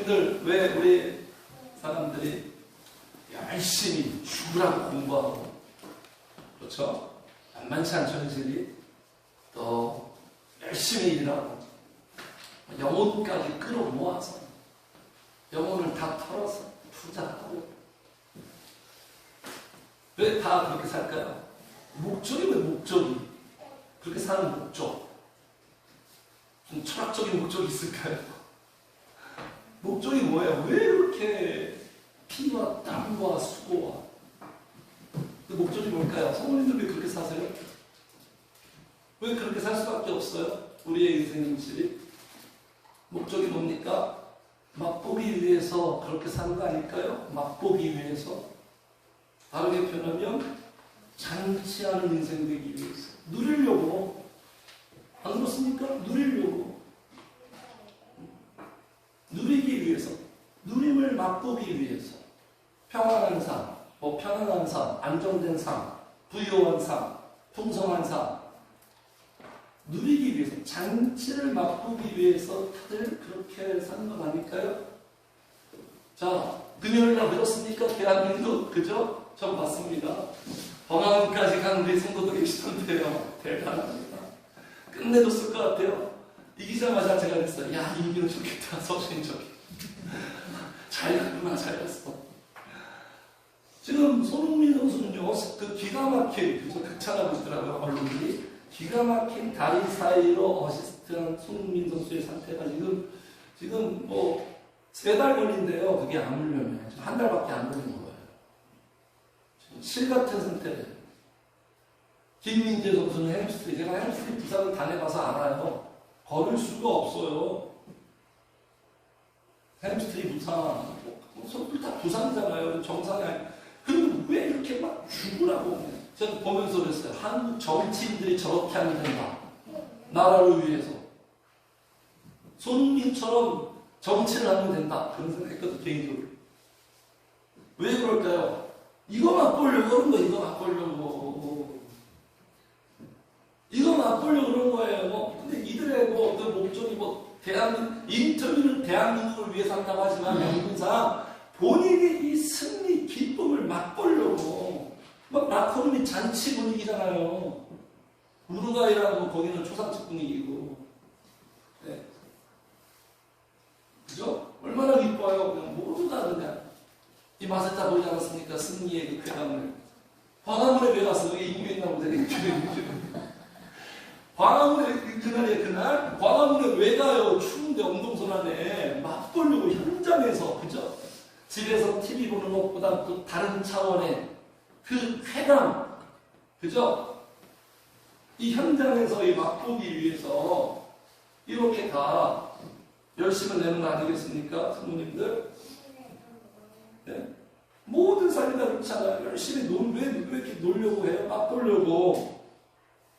성도님들, 왜 우리 사람들이 열심히 죽으라고 공부하고, 그렇죠? 만만치 않죠, 현실이. 또 열심히 일하고 영혼까지 끌어모아서 영혼을 다 털어서 투자하고. 왜 다 그렇게 살까요? 목적이 왜 목적이? 그렇게 사는 목적. 좀 철학적인 목적이 있을까요? 목적이 뭐예요? 왜 이렇게 피와 땀과 수고와, 그 목적이 뭘까요? 성도님들 왜 그렇게 사세요? 왜 그렇게 살 수밖에 없어요? 우리의 인생 현실이. 목적이 뭡니까? 맛보기 위해서 그렇게 사는 거 아닐까요? 맛보기 위해서. 다르게 표현하면 잔치하는 인생 되기 위해서. 누리려고. 안 그렇습니까? 누리려고. 누리기 위해서. 누림을 맛보기 위해서. 평안한 삶, 편안한 삶, 안정된 삶, 부유한 삶, 풍성한 삶. 누리기 위해서, 잔치를 맛보기 위해서 다들 그렇게 사는 것 아닐까요? 자, 금요일날 배웠습니까? 대한민국, 그죠? 전 봤습니다. 범안까지 간 우리 성도도 계시던데요. 대단합니다. 끝내줬을 것 같아요. 이기자마자 제가 그랬어요. 야, 임기는 좋겠다. 서신이 좋겠다. 잘 갔구나, 잘 갔어. 지금 손흥민 선수는요, 그 기가 막힌, 그래서 극찬하고 있더라고요, 언론들이. 기가 막힌 다리 사이로 어시스트한 손흥민 선수의 상태가 지금 뭐 3달 걸린대요. 그게 아물려면. 지금 1달밖에 안 걸린 거예요. 지금 실 같은 상태래요. 김민재 선수는 햄스트링. 제가 햄스트링 부상을 당해봐서 알아요. 걸을 수가 없어요. 햄스트링 부상. 선수들 다 부상이잖아요. 정상이 아니에요. 그럼 왜 이렇게 막 죽으라고. 제가 보면서 그랬어요. 한국 정치인들이 저렇게 하면 된다. 나라를 위해서. 손흥민처럼 정치를 하면 된다. 그런 생각했거든요, 개인적으로. 왜 그럴까요? 이거 맛보려고 그런 거예요. 이거 맛보려고. 이거 맛보려고 그런 거예요. 근데 이들의 그 목적이 인터뷰는 대한민국을 위해서 한다고 하지만 명분상 본인이 이 승리, 기쁨을 맛보려고. 막 라커룸이 잔치 분위기잖아요. 우루과이라고 거기는 초상집 분위기고. 네. 그죠? 얼마나 기뻐요. 그냥 모두 다 그냥 이 맛을 다 보지 않았습니까? 승리의 그 쾌감을. 광화문에 왜 갔어? 여기 인규 있나 보다. 광화문에 그날 광화문에 왜 가요? 추운데 엄동선 안에 맛보려고 현장에서. 그죠? 집에서 TV 보는 것보다 또 다른 차원의 그 쾌감, 그죠? 이 현장에서 이 맛보기 위해서 이렇게 다 열심을 내는 거 아니겠습니까? 성도님들? 네? 모든 삶이 다 그렇잖아요. 열심히 왜 이렇게 놀려고 해요? 맛보려고.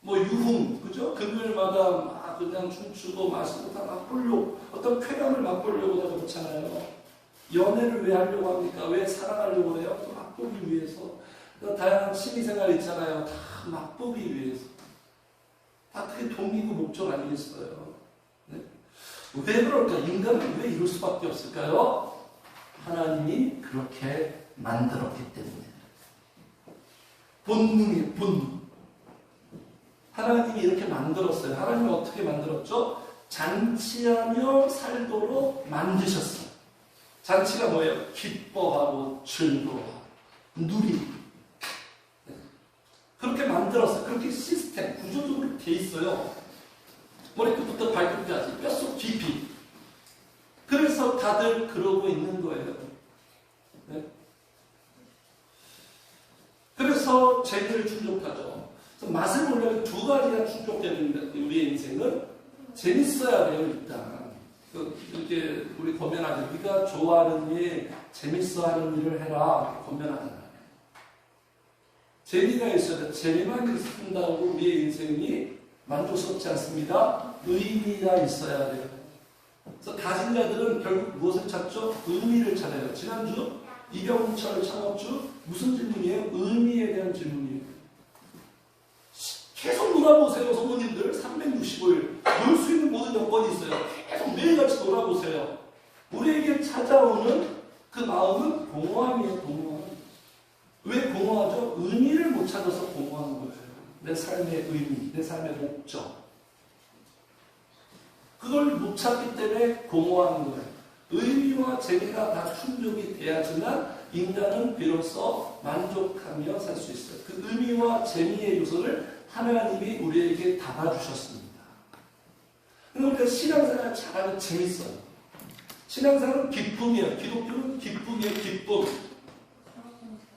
뭐 유흥, 그죠? 금요일마다 막 그냥 춤추고 마시고 다 맛보려고. 어떤 쾌감을 맛보려고 다 그렇잖아요. 연애를 왜 하려고 합니까? 왜 사랑하려고 해요? 또 맛보기 위해서. 다양한 취미생활 있잖아요. 다 맛보기 위해서. 다 그게 동기고 목적 아니겠어요? 네? 왜 그럴까? 인간은 왜 이럴 수밖에 없을까요? 하나님이 그렇게 만들었기 때문에. 본능이에요, 본능. 하나님이 이렇게 만들었어요. 하나님이 어떻게 만들었죠? 잔치하며 살도록 만드셨어요. 잔치가 뭐예요? 기뻐하고 즐거워하고 누리고. 그렇게 만들었어요. 그렇게 시스템, 구조적으로 돼 있어요. 머리끝부터 발끝까지, 뼛속 깊이. 그래서 다들 그러고 있는 거예요. 네? 그래서 재미를 충족하죠. 맛을 보려면 2가지가 충족되는데, 우리의 인생은 재밌어야 돼요, 일단. 이렇게 우리 권면하죠. 네가 좋아하는 일, 재밌어 하는 일을 해라. 권면하잖아요. 재미가 있어야 돼. 재미만 있는다고 우리의 인생이 만족스럽지 않습니다. 의미가 있어야 돼요. 그래서 가진 자들은 결국 무엇을 찾죠? 의미를 찾아요. 지난주 이병철 창업주 무슨 질문이에요? 의미에 대한 질문이에요. 계속 놀아보세요, 성도님들. 365일. 놀 수 있는 모든 여건이 있어요. 계속 매일같이 놀아보세요. 우리에게 찾아오는 그 마음은 공허함이에요. 공허함. 왜 공허하죠? 의미를 못 찾아서 공허한 거예요. 내 삶의 의미, 내 삶의 목적. 그걸 못 찾기 때문에 공허한 거예요. 의미와 재미가 다 충족이 돼야지만 인간은 비로소 만족하며 살 수 있어요. 그 의미와 재미의 요소를 하나님이 우리에게 담아주셨습니다. 그러니까 신앙생활 잘하면 재밌어요. 신앙생활은 기쁨이에요. 기독교는 기쁨이에요. 기쁨.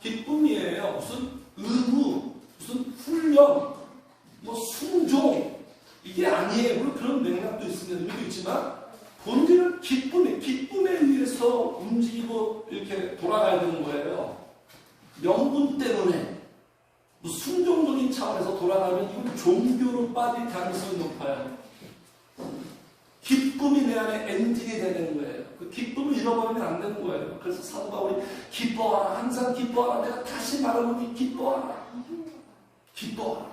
기쁨이에요. 무슨 의무, 무슨 훈련, 뭐 순종, 이게 아니에요. 물론 그런 맥락도 있습니다. 의미도 있지만 본질은 기쁨에 의해서 움직이고 이렇게 돌아가야 되는 거예요. 명분 때문에 순종적인 차원에서 돌아가면 이건 종교로 빠질 가능성이 높아요. 기쁨이 내 안에 엔진이 되는 거예요. 그 기쁨을 잃어버리면 안 되는 거예요. 그래서 사도 바울이 기뻐하라, 항상 기뻐하라. 내가 다시 말하노니 기뻐하라. 기뻐하라.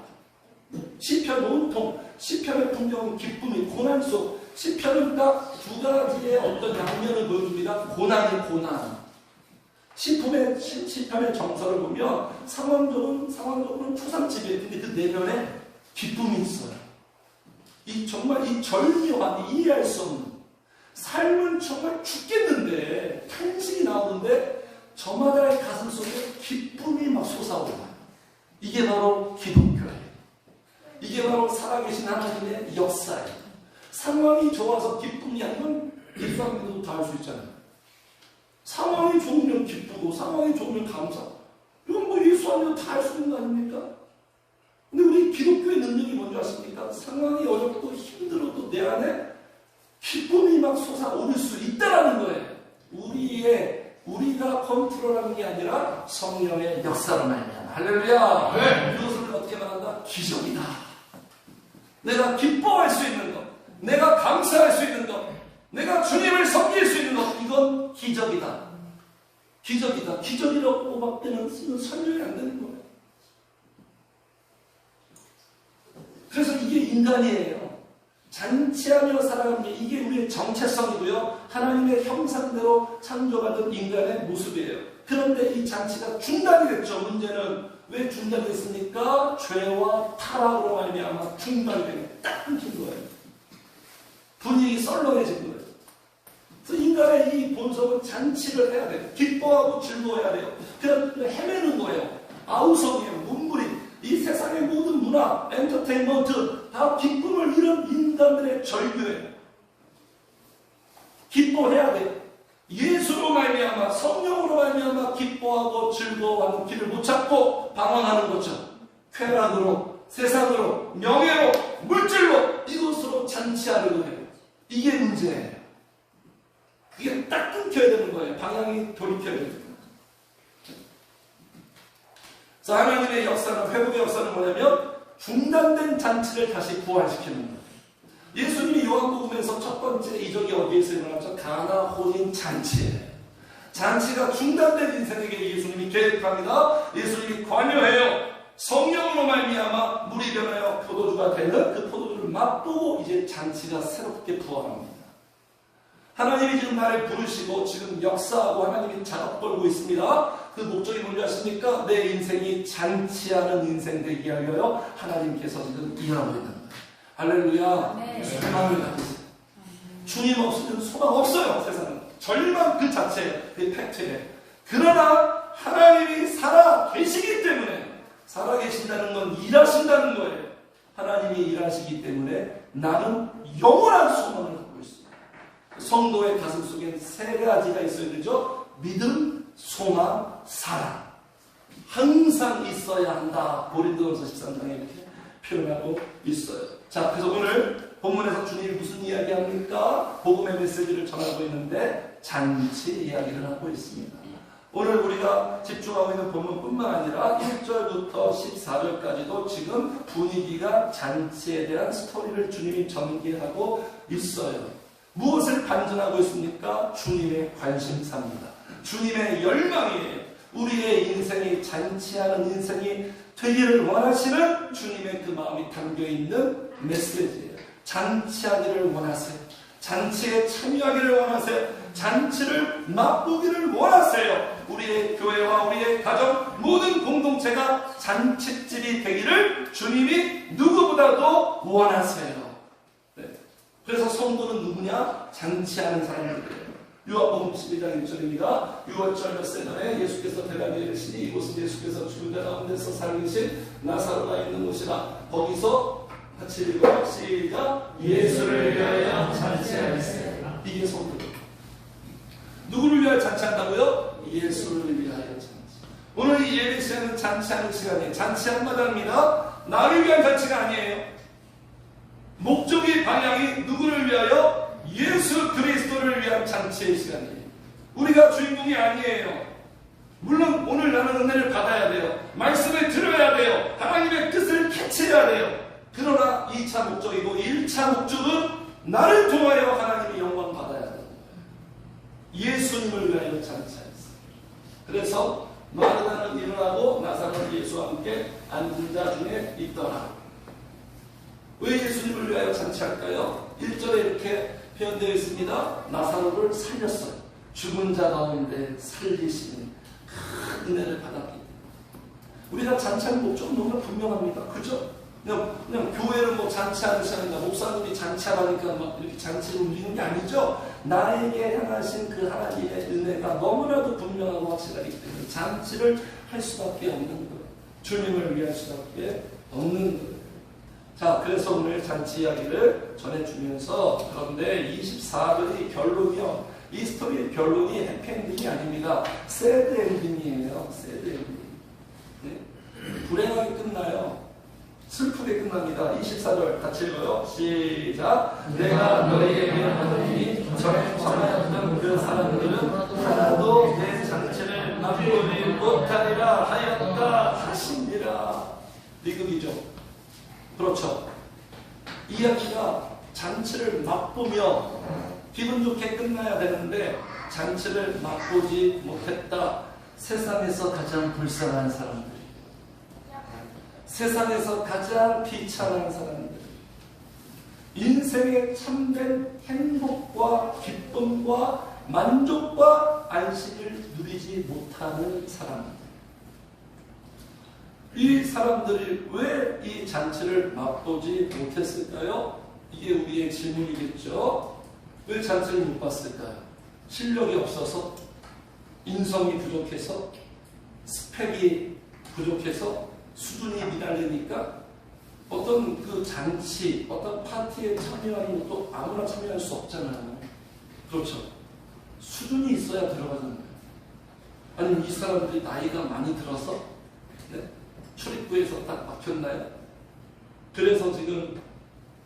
시편 온통, 시편의 풍경은 기쁨이 고난 속. 시편은 딱 두 가지의 어떤 양면을 보여줍니다. 고난이 고난. 시편의 정서를 보면 상황적으로는 초상집이에요. 근데 그 내면에 기쁨이 있어요. 정말 이 절묘한, 이해할 수 없는 삶은 정말 죽겠는데 탄식이 나오는데 저마다의 가슴 속에 기쁨이 막 솟아올라요. 이게 바로 기독교예요. 이게 바로 살아계신 하나님의 역사예요. 상황이 좋아서 기쁨이 아니면 일상에도 다 할 수 있잖아요. 상황이 좋으면 기쁘고 상황이 좋으면 감사. 이건 뭐 예수 안에도 다 할 수 있는 거 아닙니까? 근데 우리 기독교의 능력이 뭔지 아십니까? 상황이 어렵고 힘들어도 내 안에 기쁨이 막 솟아오를 수 있다라는 거예요. 우리가 컨트롤하는 게 아니라 성령의 역사로 말미암아. 할렐루야. 네. 그것을 어떻게 말한다? 기적이다. 내가 기뻐할 수 있는 것, 내가 감사할 수 있는 것, 내가 주님을 섬길 수 있는 것, 이건 기적이다. 기적이다. 기적이라고 뽑았다는 설명이 안 되는 거예요. 그래서 이게 인간이에요. 잔치하며 살아가는 게 이게 우리의 정체성이고요. 하나님의 형상대로 창조받은 인간의 모습이에요. 그런데 이 잔치가 중단이 됐죠. 문제는 왜 중단이 됐습니까? 죄와 타락으로 말미암아 중단이 되는 딱 끊긴 거예요. 분위기 썰렁해진 거예요. 그래서 인간의 이 본성은 잔치를 해야 돼요. 기뻐하고 즐거워해야 돼요. 그냥 헤매는 거예요. 아우성이에요. 문무림. 이 세상의 모든 문화, 엔터테인먼트 다 기쁨을 잃은 인간들의 절규예요. 기뻐해야 돼요. 예수로 말미암아 성령으로 말미암아 기뻐하고 즐거워하는 길을 못 찾고 방황하는 거죠. 쾌락으로, 세상으로, 명예로, 물질로 이것으로 잔치하려고 해요. 이게 문제예요. 그게 딱 끊겨야 되는 거예요. 방향이 돌이켜야 되는 거예요. 그래서 하나님의 역사는, 회복의 역사는 뭐냐면 중단된 잔치를 다시 부활시키는 거예요. 예수님이 요한복음에서 첫 번째 이적이 어디에서 일어났죠? 가나 혼인 잔치예요. 잔치가 중단된 인생에게 예수님이 계획합니다. 예수님이 관여해요. 성령으로 말미암아 물이 변하여 포도주가 되는 그 포도주를 맛보고 이제 잔치가 새롭게 부활합니다. 하나님이 지금 나를 부르시고 지금 역사하고 하나님이 작업 걸고 있습니다. 그 목적이 뭔지 아십니까? 내 인생이 잔치하는 인생 되게 하여 하나님께서 지금 일하고 있는 거예요. 할렐루야. 네. 소망을 가지세요. 주님 없으면 소망 없어요. 세상은. 절망 그 자체, 그 팩트예요. 그러나 하나님이 살아 계시기 때문에, 살아 계신다는 건 일하신다는 거예요. 하나님이 일하시기 때문에 나는 영원한 소망을 갖고 있습니다. 성도의 가슴 속엔 세 가지가 있어야 되죠. 믿음, 소망, 사랑. 항상 있어야 한다. 고린도전서 13장에 이렇게 표현하고 있어요. 자, 그래서 오늘 본문에서 주님이 무슨 이야기합니까? 복음의 메시지를 전하고 있는데 잔치 이야기를 하고 있습니다. 오늘 우리가 집중하고 있는 본문뿐만 아니라 1절부터 14절까지도 지금 분위기가 잔치에 대한 스토리를 주님이 전개하고 있어요. 무엇을 반증하고 있습니까? 주님의 관심사입니다. 주님의 열망이에요. 우리의 인생이 잔치하는 인생이 되기를 원하시는 주님의 그 마음이 담겨있는 메시지예요. 잔치하기를 원하세요. 잔치에 참여하기를 원하세요. 잔치를 맛보기를 원하세요. 우리의 교회와 우리의 가정 모든 공동체가 잔치집이 되기를 주님이 누구보다도 원하세요. 네. 그래서 성도는 누구냐? 잔치하는 사람들이에요. 요한복음 12장 1절입니다. 6월절 몇세 전에 예수께서 베다니에 이르시니 이곳은 예수께서 죽은 자 가운데서 살리신 나사로가 있는 곳이라. 거기서 같이 읽어요. 시작. 예수를 위하여 잔치하였어요. 이게 성도. 누구를 위하여 잔치한다고요? 예수를 위하여 잔치. 오늘 이 예배 시간은 잔치하는 시간이에요. 잔치 한마디입니다. 나를 위한 잔치가 아니에요. 목적의 방향이 누구를 위하여? 예수 그리스도를 위한 잔치의 시간이에요. 우리가 주인공이 아니에요. 물론 오늘 나는 은혜를 받아야 돼요. 말씀을 들어야 돼요. 하나님의 뜻을 캐치해야 돼요. 그러나 2차 목적이고 1차 목적은 나를 통하여 하나님의 영광 받아야 돼요. 예수님을 위하여 잔치하였어요. 그래서 마르다는 일어나고 나사로는 예수와 함께 앉은 자 중에 있더라. 왜 예수님을 위하여 잔치할까요? 1절에 이렇게 표현되어 있습니다. 나사로를 살렸어요. 죽은 자 가운데 살리시는 큰 은혜를 받았기 때문에. 우리가 잔치하는 목적은 너무나 분명합니다. 그죠? 그냥 교회를 뭐 잔치하는 시간인가, 목사님이 잔치하라니까 막 이렇게 잔치를 움직이는 게 아니죠. 나에게 향하신 그 하나님의 은혜가 너무나도 분명하고 확실하기 때문에 잔치를 할 수밖에 없는 거예요. 주님을 위할 수밖에 없는 거예요. 자, 그래서 오늘 잔치 이야기를 전해주면서, 그런데 24절이 결론이요. 이 스토리의 결론이 해피엔딩이 아닙니다. 새드 엔딩이에요. 새드 엔딩. 네? 불행하게 끝나요. 슬프게 끝납니다. 24절 같이 읽어요. 시작. 내가 너희에게 하노니 전에 전하였던 그 사람들은 하나도 내 잔치를 맛보지 못하리라 하였다 하시니라. 미국이죠. 그렇죠. 이야기가 잔치를 맛보며 기분 좋게 끝나야 되는데 잔치를 맛보지 못했다. 세상에서 가장 불쌍한 사람들, 세상에서 가장 비참한 사람들, 인생의 참된 행복과 기쁨과 만족과 안식을 누리지 못하는 사람들. 이 사람들이 왜 이 잔치를 맛보지 못했을까요? 이게 우리의 질문이겠죠. 왜 잔치를 못 봤을까요? 실력이 없어서? 인성이 부족해서? 스펙이 부족해서? 수준이 미달리니까? 어떤 그 잔치, 어떤 파티에 참여하는 것도 아무나 참여할 수 없잖아요. 그렇죠. 수준이 있어야 들어가는 거예요. 아니면 이 사람들이 나이가 많이 들어서 네? 출입구에서 딱 막혔나요? 그래서 지금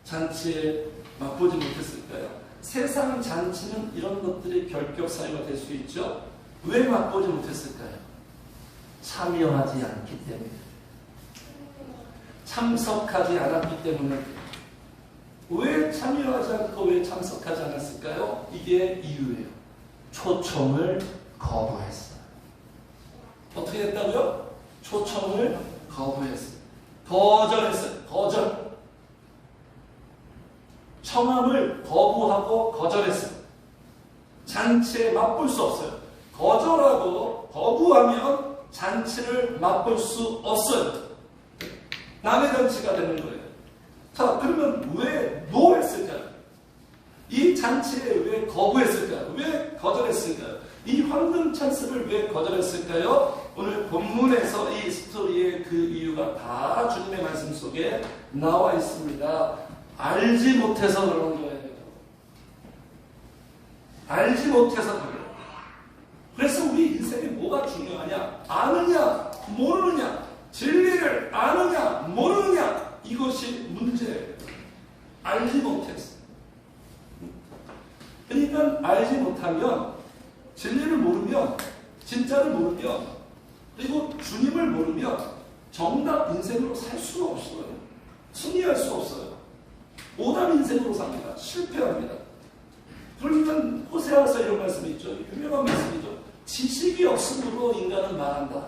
잔치에 맛보지 못했을까요? 세상 잔치는 이런 것들이 결격 사유가 될 수 있죠. 왜 맛보지 못했을까요? 참여하지 않기 때문에, 참석하지 않았기 때문에. 왜 참여하지 않고 왜 참석하지 않았을까요? 이게 이유예요. 초청을 거부했어요. 어떻게 했다고요? 초청을 거부했어요. 거절했어요. 거절. 청함을 거부하고 거절했어요. 잔치에 맛볼 수 없어요. 거절하고 거부하면 잔치를 맛볼 수 없어요. 남의 잔치가 되는 거예요. 자, 그러면 왜 노했을까요? 이 잔치에 왜 거부했을까요? 왜 거절했을까요? 이 황금 찬스를 왜 거절했을까요? 오늘 본문에서 이 스토리의 그 이유가 다 주님의 말씀 속에 나와 있습니다. 알지 못해서 그런 거예요. 알지 못해서 그래요. 그래서 우리 인생에 뭐가 중요하냐? 아느냐, 모르느냐, 진리를 아느냐, 모르느냐, 이것이 문제예요. 알지 못해서. 그러니까 알지 못하면, 진리를 모르면, 진짜를 모르면, 그리고 주님을 모르면 정답 인생으로 살 수가 없어요. 승리할 수 없어요. 오답 인생으로 삽니다. 실패합니다. 그러니까 호세아서 이런 말씀이 있죠. 유명한 말씀이죠. 지식이 없음으로 인간은 망한다.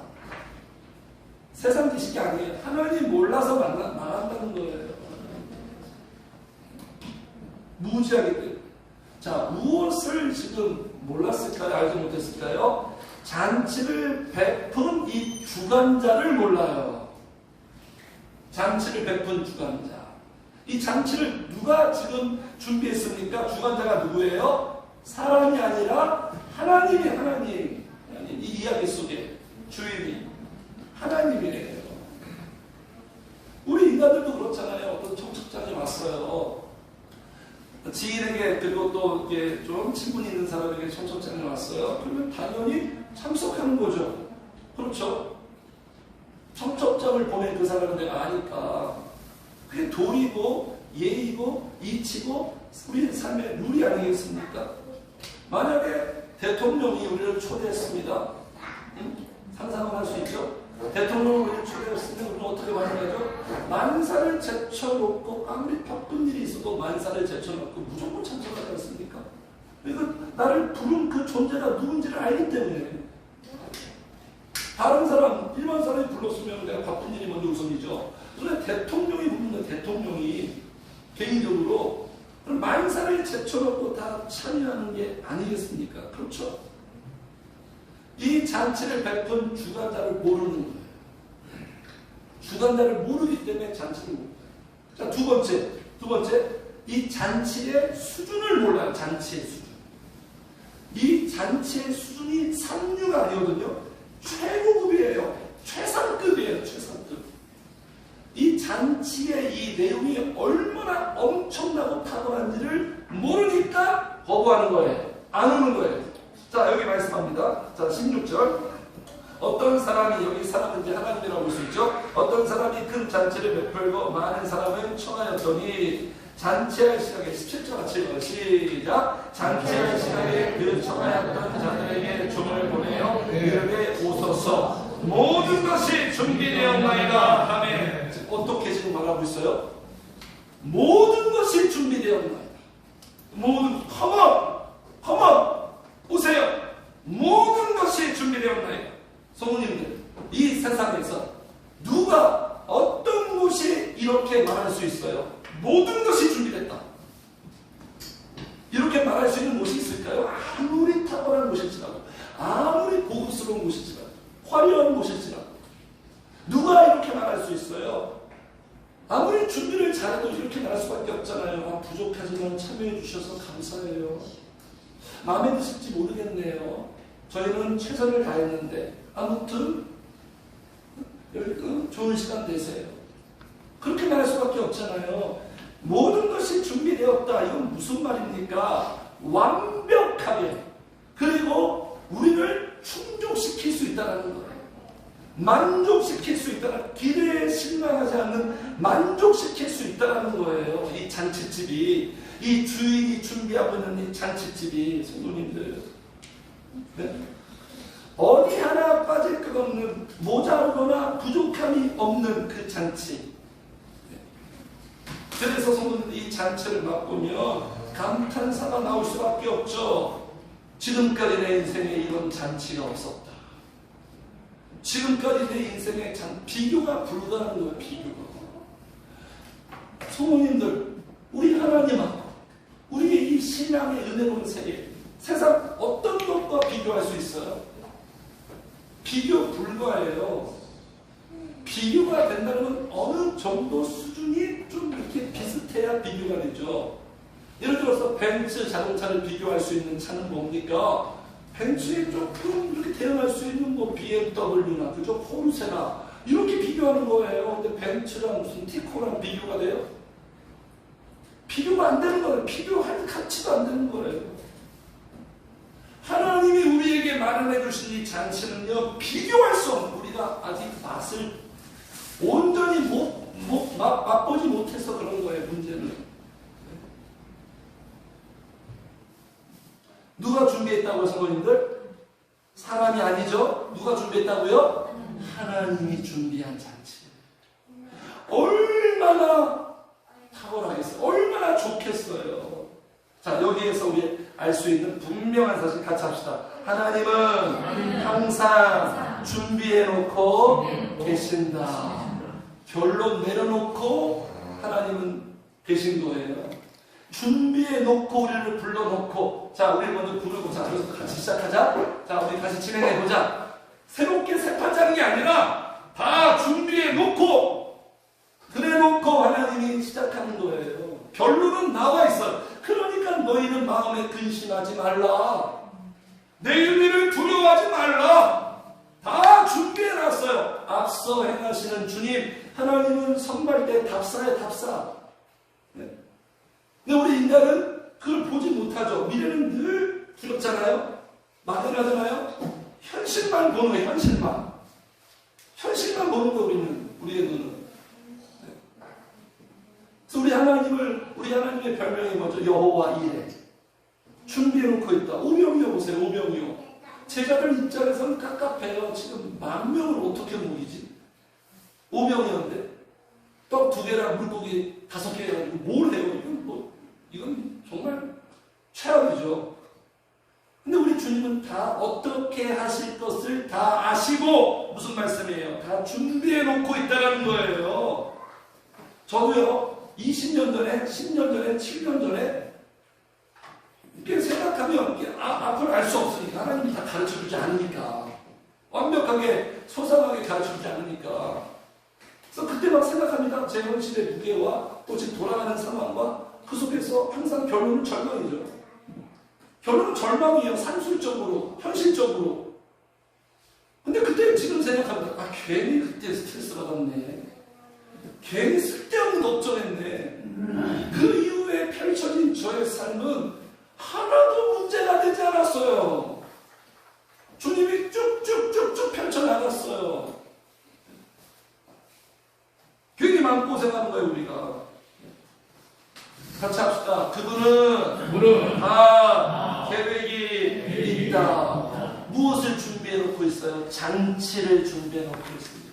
세상 지식이 아니에요. 하나님 몰라서 망한다는 거예요. 무지하기 때문에. 자, 무엇을 지금 몰랐을까요? 알지 못했을까요? 잔치를 베푼 이 주관자를 몰라요. 잔치를 베푼 주관자. 이 잔치를 누가 지금 준비했습니까? 주관자가 누구예요? 사람이 아니라 하나님이 하나님. 이 이야기 속에 주인이 하나님이래요. 우리 인간들도 그렇잖아요. 어떤 청첩장이 왔어요. 지인에게 그리고 또 이게 좀 친분이 있는 사람에게 청첩장이 왔어요. 그러면 당연히 참석하는 거죠. 그렇죠? 청첩장을 보낸 그 사람은 내가 아니까 그게 도리고 예의고 이치고 우리 삶의 룰이 아니겠습니까? 만약에 대통령이 우리를 초대했습니다. 상상을 할 수 있죠? 대통령을 우리를 초대했으면 우리는 어떻게 반응하죠? 만사를 제쳐놓고 아무리 바쁜 일이 있어도 만사를 제쳐놓고 무조건 참석하지 않습니까? 그러니까 나를 부른 그 존재가 누군지를 알기 때문에 다른 사람, 일반 사람이 불렀으면 내가 바쁜 일이 먼저 우선이죠. 그런데 대통령이 부르는 대통령이 개인적으로 만사를 제쳐놓고 다 참여하는 게 아니겠습니까? 그렇죠? 이 잔치를 베푼 주관자를 모르는 거예요. 주관자를 모르기 때문에 잔치를 모르는 거예요. 자, 두 번째, 이 잔치의 수준을 몰라요. 잔치의 수준. 이 잔치의 수준이 상류가 아니거든요. 최고급이에요. 최상급이에요. 최상급. 이 잔치의 이 내용이 얼마나 엄청나고 탁월한지를 모르니까 거부하는 거예요. 안 오는 거예요. 자, 여기 말씀합니다. 자, 16절. 어떤 사람이, 여기 사람은 이제 하나님이라고 볼 수 있죠. 어떤 사람이 큰 잔치를 베풀고 많은 사람을 청하였더니 잔치할 시각에 17절 같이 읽어요. 시작. 잔치할 시각에 그 청하였던 자들에게 종을 보내어 이르되 오소서 모든 것이 준비되었나이다 하매. 어떻게 지금 말하고 있어요? 모든 것이 준비되었나이다. 모든, 컴온 오세요. 모든 것이 준비되었나이다. 성도님들, 이 세상에서 누가 어떤 곳이 이렇게 말할 수 있어요? 모든 것이 준비됐다. 이렇게 말할 수 있는 곳이 있을까요? 아무리 탁월한 곳일지라도, 아무리 고급스러운 곳일지라도, 화려한 곳일지라도 누가 이렇게 말할 수 있어요? 아무리 준비를 잘해도 이렇게 말할 수밖에 없잖아요. 부족하지만 참여해 주셔서 감사해요. 마음에 드실지 모르겠네요. 저희는 최선을 다했는데 아무튼 좋은 시간 되세요. 그렇게 말할 수밖에 없잖아요. 모든 것이 준비되었다. 이건 무슨 말입니까? 완벽하게 그리고 우리를 충족시킬 수 있다는 거예요. 만족시킬 수 있다는, 기대에 실망하지 않는 만족시킬 수 있다는 거예요. 이 잔치집이, 이 주인이 준비하고 있는 이 잔치집이, 성도님들, 네? 어디 하나 빠질 것 없는, 모자르거나 부족함이 없는 그 잔치. 그래서 성도님들 이 잔치를 맛보면 감탄사가 나올 수밖에 없죠. 지금까지 내 인생에 이런 잔치가 없었다. 지금까지 내 인생에 비교가 불가능한 거예요. 비교가. 성도님들, 우리 하나님하고 우리의 이 신앙의 은혜로운 세계, 세상 어떤 것과 비교할 수 있어요? 비교 불가예요. 비교가 된다는 건 어느 정도 수준이 좀 이렇게 비슷해야 비교가 되죠. 예를 들어서 벤츠 자동차를 비교할 수 있는 차는 뭡니까? 벤츠에 조금 이렇게 대응할 수 있는 뭐 BMW나 그죠? 포르쉐나 이렇게 비교하는 거예요. 근데 벤츠랑 무슨 티코랑 비교가 돼요? 비교가 안 되는 거예요. 비교할 가치도 안 되는 거예요. 하나님이 우리에게 마련해 주신 이 잔치는요, 비교할 수 없는, 우리가 아직 맛을 온전히 맛보지 못해서 그런 거예요. 문제는 누가 준비했다고요? 성도님들? 사람이 아니죠? 누가 준비했다고요? 하나님이 준비한 잔치. 얼마나 탁월하겠어요? 얼마나 좋겠어요? 자, 여기에서 우리 알 수 있는 분명한 사실 같이 합시다. 하나님은 항상 준비해놓고 계신다. 결론 내려놓고 하나님은 계신 거예요. 준비해 놓고 우리를 불러놓고, 자, 우리 먼저 부르고, 자, 여기서 같이 시작하자. 자, 우리 같이 진행해 보자. 새롭게 새파자는 게 아니라 다 준비해 놓고, 그래 놓고 하나님이 시작하는 거예요. 결론은 나와 있어요. 그러니까 너희는 마음에 근심하지 말라. 내일 일을 두려워하지 말라. 다 준비해 놨어요. 앞서 행하시는 주님, 하나님은 선발대 답사에 답사. 네. 근데 우리 인간은 그걸 보지 못하죠. 미래는 늘 두렵잖아요. 막연하잖아요. 현실만 보는 거예요. 현실만. 현실만 보는 거 우리의 눈은. 네. 그래서 우리 하나님의 별명이 뭐죠? 여호와 이레. 준비해놓고 있다. 오병이어 보세요. 오병이어. 제자들 입장에서는 깝깝해요. 지금 10,000명을 어떻게 먹이지? 오병이어인데 떡 2개랑 물고기 5개 해가지고 뭘 해요? 이건 정말 최악이죠. 근데 우리 주님은 다 어떻게 하실 것을 다 아시고, 무슨 말씀이에요? 다 준비해 놓고 있다는 거예요. 저도요, 20년 전에, 10년 전에, 7년 전에, 이렇게 생각하면, 앞을 알 수 없으니까, 하나님이 다 가르쳐 주지 않으니까, 완벽하게, 소상하게 가르쳐 주지 않으니까. 그래서 그때 막 생각합니다. 제 현실의 무게와 또 지금 돌아가는 상황과 그 속에서 항상 결론은 절망이죠. 결론은 절망이에요. 산술적으로, 현실적으로. 근데 그때 지금 생각합니다. 괜히 그때 스트레스 받았네. 괜히 쓸데없는 걱정했네. 그 이후에 펼쳐진 저의 삶은 하나도 문제가 되지 않았어요. 주님이 쭉쭉쭉쭉 펼쳐나갔어요. 괜히 마음고생하는 거예요, 우리가. 같이 합시다. 그분은 다 계획이 있다. 무엇을 준비해 놓고 있어요? 잔치를 준비해 놓고 있습니다.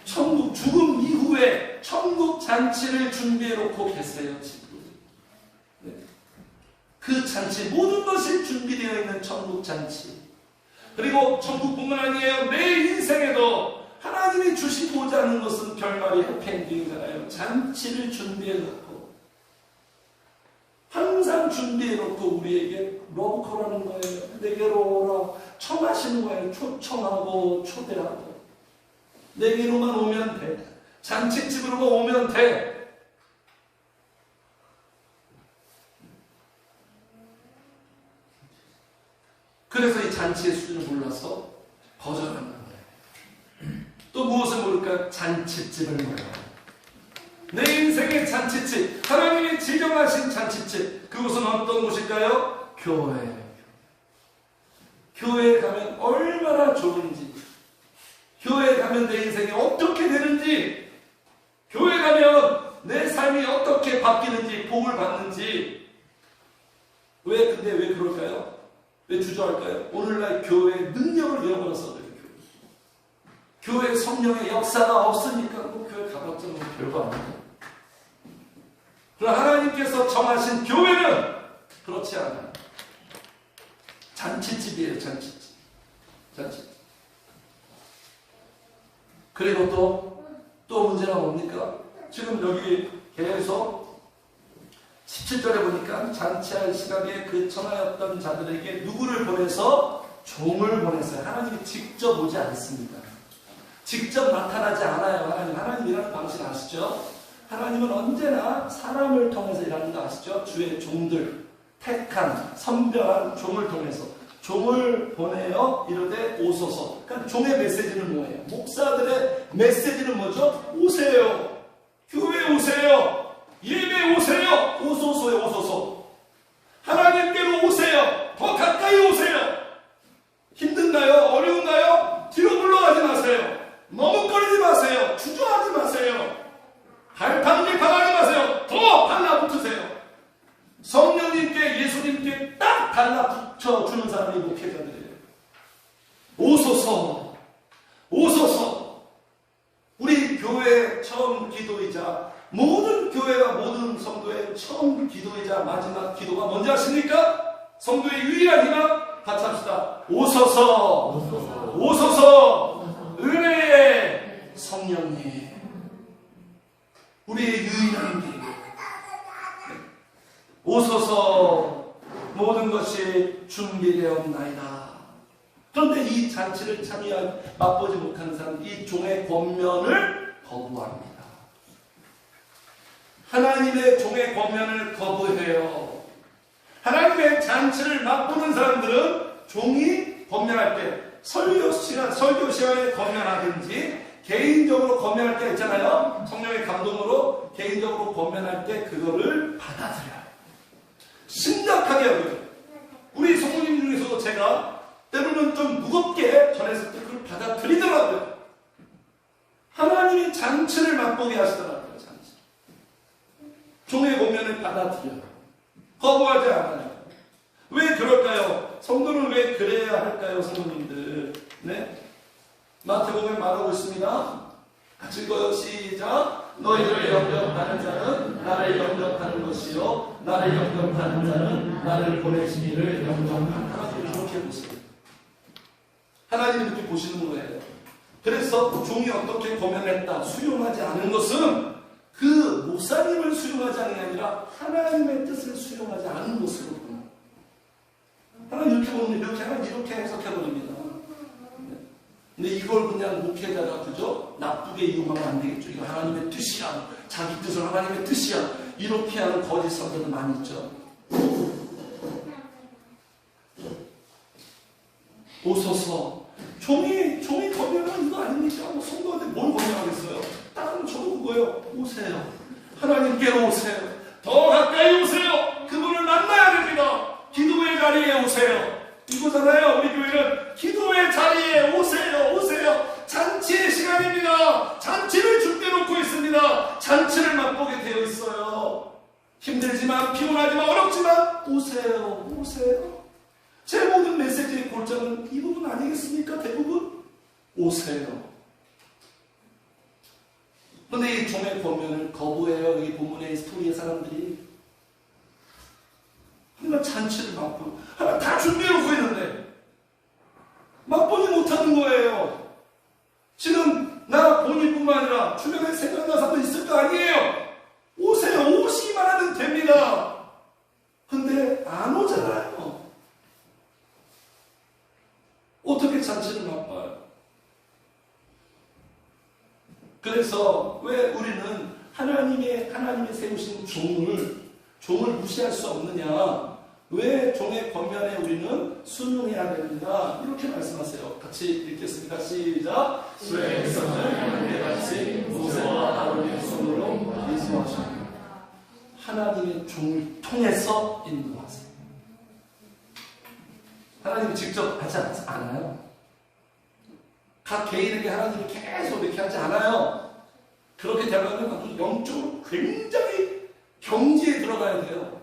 천국, 죽음 이후에 천국 잔치를 준비해 놓고 계세요, 지금. 네. 그 잔치, 모든 것이 준비되어 있는 천국 잔치. 그리고 천국뿐만 아니에요. 내 인생에도 하나님이 주시고자 하는 것은 결말이 해피엔딩이잖아요. 잔치를 준비해 놓고. 항상 준비해놓고 우리에게 러브콜하는 거예요. 내게로 오라. 청하시는 거예요. 초청하고 초대하고. 내게로만 오면 돼. 잔치집으로만 오면 돼. 그래서 이 잔치의 수준을 몰라서 거절한다는 거예요. 또 무엇을 모를까? 잔치집을 몰라요. 내 인생의 잔치집, 하나님이 지정하신 잔치집, 그곳은 어떤 곳일까요? 교회예요. 교회에 가면 얼마나 좋은지, 교회에 가면 내 인생이 어떻게 되는지, 교회에 가면 내 삶이 어떻게 바뀌는지, 복을 받는지. 근데 왜 그럴까요? 왜 주저할까요? 오늘날 교회의 능력을 잃어버려서 그래요. 교회 성령의 역사가 없으니까 뭐 교회 가봤자 뭐 별거 아니에요. 그러나 하나님께서 정하신 교회는 그렇지 않아요. 잔치집이에요. 잔치집. 잔치집. 그리고 또 문제가 뭡니까? 지금 여기 계속 17절에 보니까 잔치할 시각에 그 청하였던 자들에게 누구를 보내서? 종을 보냈어요. 하나님이 직접 오지 않습니다. 직접 나타나지 않아요. 하나님 일하는 방식 아시죠? 하나님은 언제나 사람을 통해서 일하는 거 아시죠? 주의 종들, 택한, 선별한 종을 통해서 종을 보내어 이르되 오소서. 그러니까 종의 메시지는 뭐예요? 목사들의 메시지는 뭐죠? 오세요. 교회 오세요. 예배 오세요. 오소서에 오소서. 하나님께로 오세요. 더 가까이 오세요. 힘든가요? 어려운가요? 뒤로 물러가지 마세요. 머뭇거리지 마세요. 주저하지 마세요. 발판을 당하지 마세요. 더 달라붙으세요. 성령님께, 예수님께 딱 달라붙여주는 사람이 목회자들이에요. 오소서. 오소서. 우리 교회 처음 기도이자 모든 교회와 모든 성도의 처음 기도이자 마지막 기도가 뭔지 아십니까? 성도의 유일한 희망 같이 합시다. 오소서. 오소서. 오소서. 은혜의 성령님. 우리의 유일한 길. 오소서 모든 것이 준비되었나이다. 그런데 이 잔치를 참여하지 맛보지 못하는 사람, 이 종의 권면을 거부합니다. 하나님의 종의 권면을 거부해요. 하나님의 잔치를 맛보는 사람들은 종이 권면할 때 설교 시간에 권면하든지 개인적으로 권면할 때 있잖아요. 성령의 감동으로 개인적으로 권면할 때 그거를 받아들여요. 심각하게 여겨요. 우리 성도님 중에서도 제가 때로는 좀 무겁게 전했을 때 그걸 받아들이더라고요. 하나님이 잔치를 맛보게 하시더라고요. 잔치. 종의 권면을 받아들여요. 거부하지 않아요. 왜 그럴까요? 성도는 왜 그래야 할까요, 성도님들? 네? 마태복음에 말하고 있습니다. 같이 읽어요. 시작. 너희를 영접하는 자는 나를 영접하는 것이요, 나를 영접하는 자는 나를 보내시기를 영접하는. 하나님 이렇게 보세요. 하나님이 이렇게 보시는 거예요. 그래서 종이 어떻게 고면했다, 수용하지 않은 것은 그 목사님을 수용하지 않는 게 아니라 하나님의 뜻을 수용하지 않은 것으로 봅니다. 하나님 이렇게 보면 이렇게 하나님 이렇게 해석해버립니다. 근데 이걸 그냥 목회자가 그죠? 나쁘게 이용하면 안 되겠죠. 이거 하나님의 뜻이야. 자기 뜻은 하나님의 뜻이야. 이렇게 하는 거짓 선배들 많이 있죠. 오소서. 종이 권면은 이거 아닙니까? 뭐 성도한테 뭘 권면하겠어요? 다른 저도 그거예요. 오세요. 하나님께로 오세요. 더 가까이 오세요. 그분을 만나야 됩니다. 기도의 자리에 오세요. 이거잖아요. 우리 교회는 기도의 자리에 오세요. 오세요. 잔치의 시간입니다. 잔치를 준비해놓고 있습니다. 잔치를 맛보게 되어 있어요. 힘들지만 피곤하지만 어렵지만 오세요. 오세요. 제 모든 메시지의 골자는 이 부분 아니겠습니까? 대부분 오세요. 그런데 이 종의 권면을 거부해요. 이 본문의 스토리의 사람들이. 하나 잔치를 맛보고 하나 다 준비해놓고 있는데 맛보지 못하는 거예요. 지금 나 본인뿐만 아니라 주변에 생각나는 사람도 있을 거 아니에요. 오세요. 오시기만 하면 됩니다. 근데 안 오잖아요. 어떻게 잔치를 맛봐요? 그래서 왜 우리는 하나님의 세우신 종을 무시할 수 없느냐? 왜 종의 권면에 우리는 순응해야 됩니다. 이렇게 말씀하세요. 같이 읽겠습니다. 시작. 주의 백성을 함께같이 모세와 아론의 손으로 인도하십니다. 하나님의 종을 통해서 인도하세요. 하나님이 직접 하지 않아요. 각 개인에게 하나님이 계속 이렇게 하지 않아요. 그렇게 되면 영적으로 굉장히 경지에 들어가야 돼요.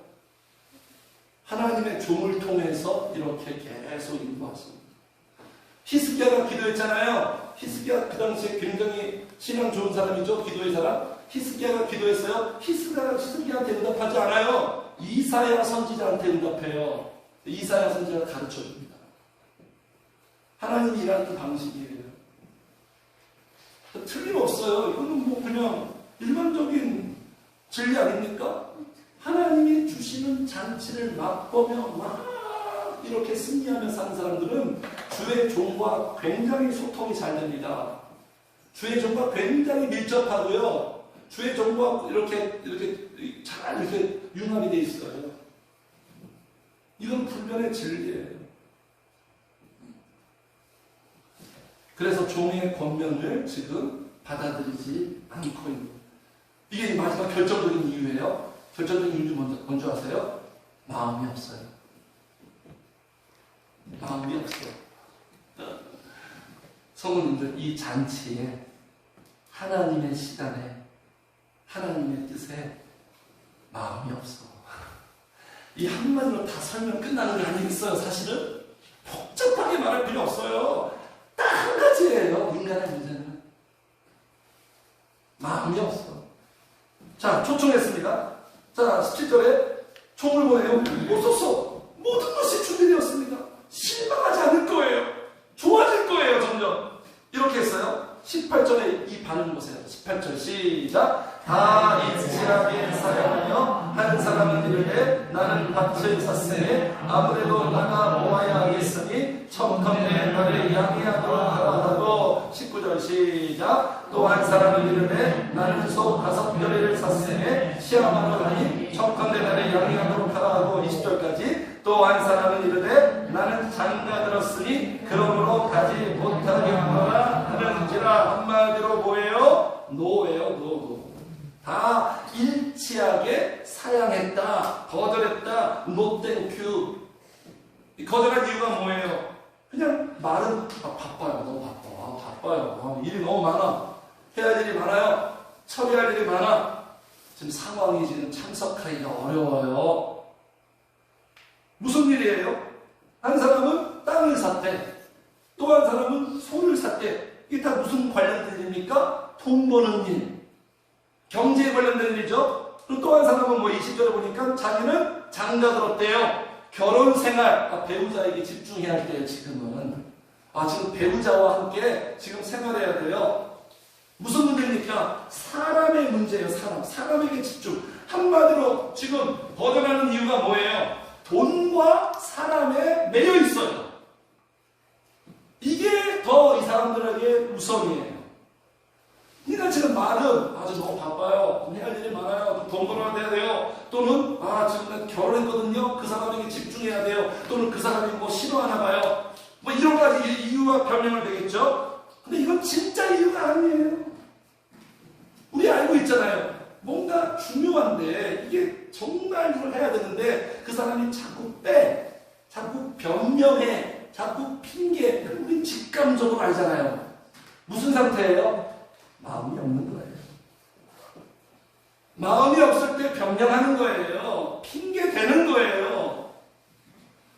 하나님의 종을 통해서 이렇게 계속 인도하십니다. 히스기야가 기도했잖아요. 히스기야 그 당시에 굉장히 신앙 좋은 사람이죠. 기도의 사람. 히스기야가 기도했어요. 히스기야한테 응답하지 않아요. 이사야 선지자한테 응답해요. 이사야 선지자가 가르쳐줍니다. 하나님이 일하는 그 방식이에요. 틀림없어요. 이거는 뭐 그냥 일반적인 진리 아닙니까? 하나님이 주시는 잔치를 맛보며 막 이렇게 승리하며 사는 사람들은 주의 종과 굉장히 소통이 잘 됩니다. 주의 종과 굉장히 밀접하고요. 주의 종과 이렇게 잘 이렇게 융합이 돼 있어요. 이건 불변의 진리예요. 그래서 종의 권면을 지금 받아들이지 않고 있는 거예요. 이게 마지막 결정적인 이유예요. 결정적인 이유 먼저 아세요? 마음이 없어요. 마음이 없어요. 성도님들, 이 잔치에 하나님의 시간에 하나님의 뜻에 마음이 없어. 이 한마디로 다 설명 끝나는 게 아니겠어요. 사실은 복잡하게 말할 필요 없어요. 딱 한 가지예요. 인간의 문제는 마음이 없어. 자, 초청했습니다. 자, 17절에 총을 보내요. 오소서. 모든 것이 준비되었습니다. 실망하지 않을 거예요. 좋아질 거예요. 점점. 이렇게 했어요. 18절에 이 반응 보세요. 18절 시작. 다 이스라엘 사람이여 한 사람은 이르되 나는 밭을 샀으니 아무래도 나가 모아야 하겠으니 청컨대 나를 양해하도록 하라 하고 19절 시작. 또 한 사람은 이르되 나는 소 5덩이를 샀으니 시험하러 가니 청컨대 나를 양해하도록 하라 하고 20절까지. 또 한 사람은 이르되 나는 장가 들었으니 그러므로 가지 못하겠노라 하는지라. 한마디로 뭐예요? 노예요. 노. 다 일치하게 사양했다, 거절했다, no thank you. 거절한 이유가 뭐예요? 그냥 말은 바빠요. 너무 바빠요. 일이 너무 많아. 해야 할 일이 많아요. 처리할 일이 많아. 지금 상황이 지금 참석하기가 어려워요. 무슨 일이에요? 한 사람은 땅을 샀대. 또 한 사람은 소를 샀대. 이게 다 무슨 관련된 일입니까? 돈 버는 일. 경제에 관련된 일이죠. 그리고 또 한 사람은 20절에 보니까 자기는 장가 들었대요. 결혼 생활, 배우자에게 집중해야 할 때예요. 지금은 지금 배우자와 함께 지금 생활해야 돼요. 무슨 문제입니까? 사람의 문제예요. 사람에게 집중. 한마디로 지금 거절하는 이유가 뭐예요? 돈과 사람에 매여 있어요. 이게 더 이 사람들에게 우선이에요. 그러니까 지금 말은 아주 너무 바빠요. 해야 할 일이 많아요. 돈 벌어야 돼요. 또는 지금 난 결혼했거든요. 그 사람에게 집중해야 돼요. 또는 그 사람이 뭐 싫어하나 봐요. 뭐 이런 가지 이유와 변명을 되겠죠. 근데 이건 진짜 이유가 아니에요. 우리 알고 있잖아요. 뭔가 중요한데 이게 정말 이걸 해야 되는데 그 사람이 자꾸 자꾸 변명해, 자꾸 핑계. 우리 직감적으로 알잖아요. 무슨 상태예요? 마음이 없는 거예요. 마음이 없을 때 변명하는 거예요. 핑계 대는 거예요.